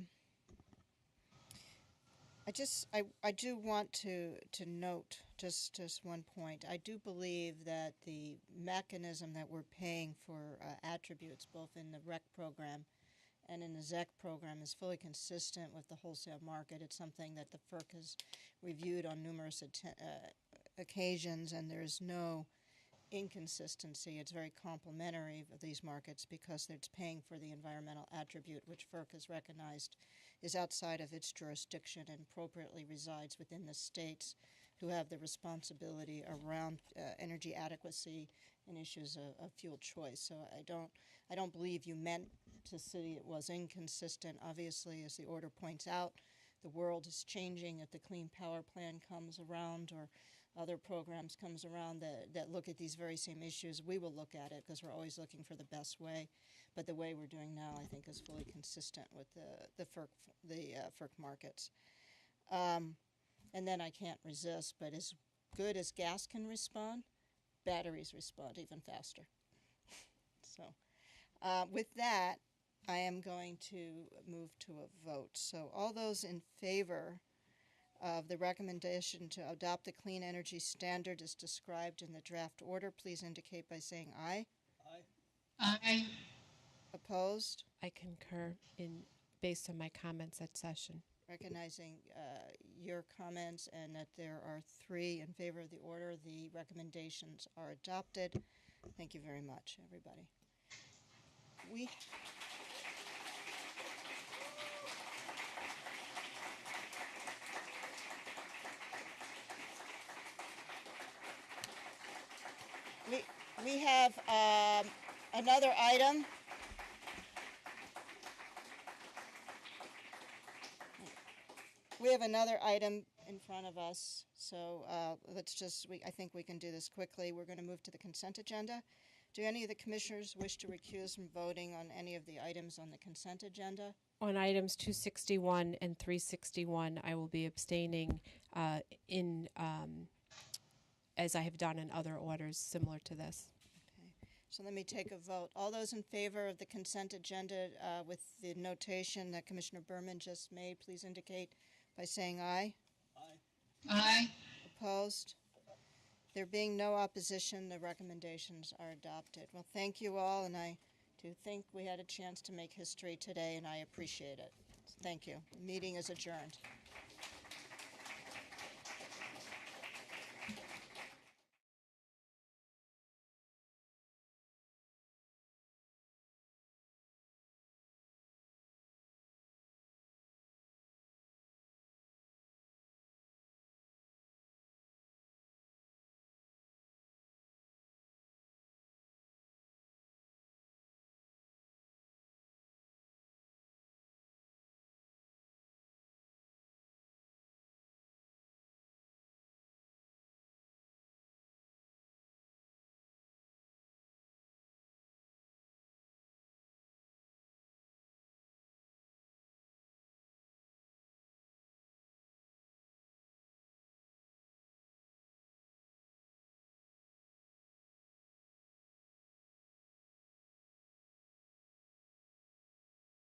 do want to note just one point. I do believe that the mechanism that we're paying for attributes, both in the REC program and in the ZEC program, is fully consistent with the wholesale market. It's something that the FERC has reviewed on numerous occasions, and there's no inconsistency. It's very complementary of these markets because it's paying for the environmental attribute, which FERC has recognized is outside of its jurisdiction and appropriately resides within the states who have the responsibility around energy adequacy and issues of fuel choice. So I don't believe you meant to say it was inconsistent. Obviously, as the order points out, the world is changing. If the Clean Power Plan comes around, or other programs comes around that look at these very same issues, we will look at it because we're always looking for the best way. But the way we're doing now, I think, is fully consistent with the FERC markets. And then I can't resist, but as good as gas can respond, batteries respond even faster. So with that, I am going to move to a vote. So all those in favor of the recommendation to adopt the clean energy standard as described in the draft order, please indicate by saying aye. Aye. Aye. Opposed? I concur based on my comments at session. Recognizing your comments and that there are 3 in favor of the order, the recommendations are adopted. Thank you very much, everybody. We have another item. We have another item in front of us, so I think we can do this quickly. We're going to move to the consent agenda. Do any of the commissioners wish to recuse from voting on any of the items on the consent agenda? On items 261 and 361, I will be abstaining as I have done in other orders similar to this. Okay. So let me take a vote. All those in favor of the consent agenda with the notation that Commissioner Berman just made, please indicate by saying aye. Aye. Aye. Opposed? There being no opposition, the recommendations are adopted. Well, thank you all, and I do think we had a chance to make history today, and I appreciate it. Thank you. The meeting is adjourned.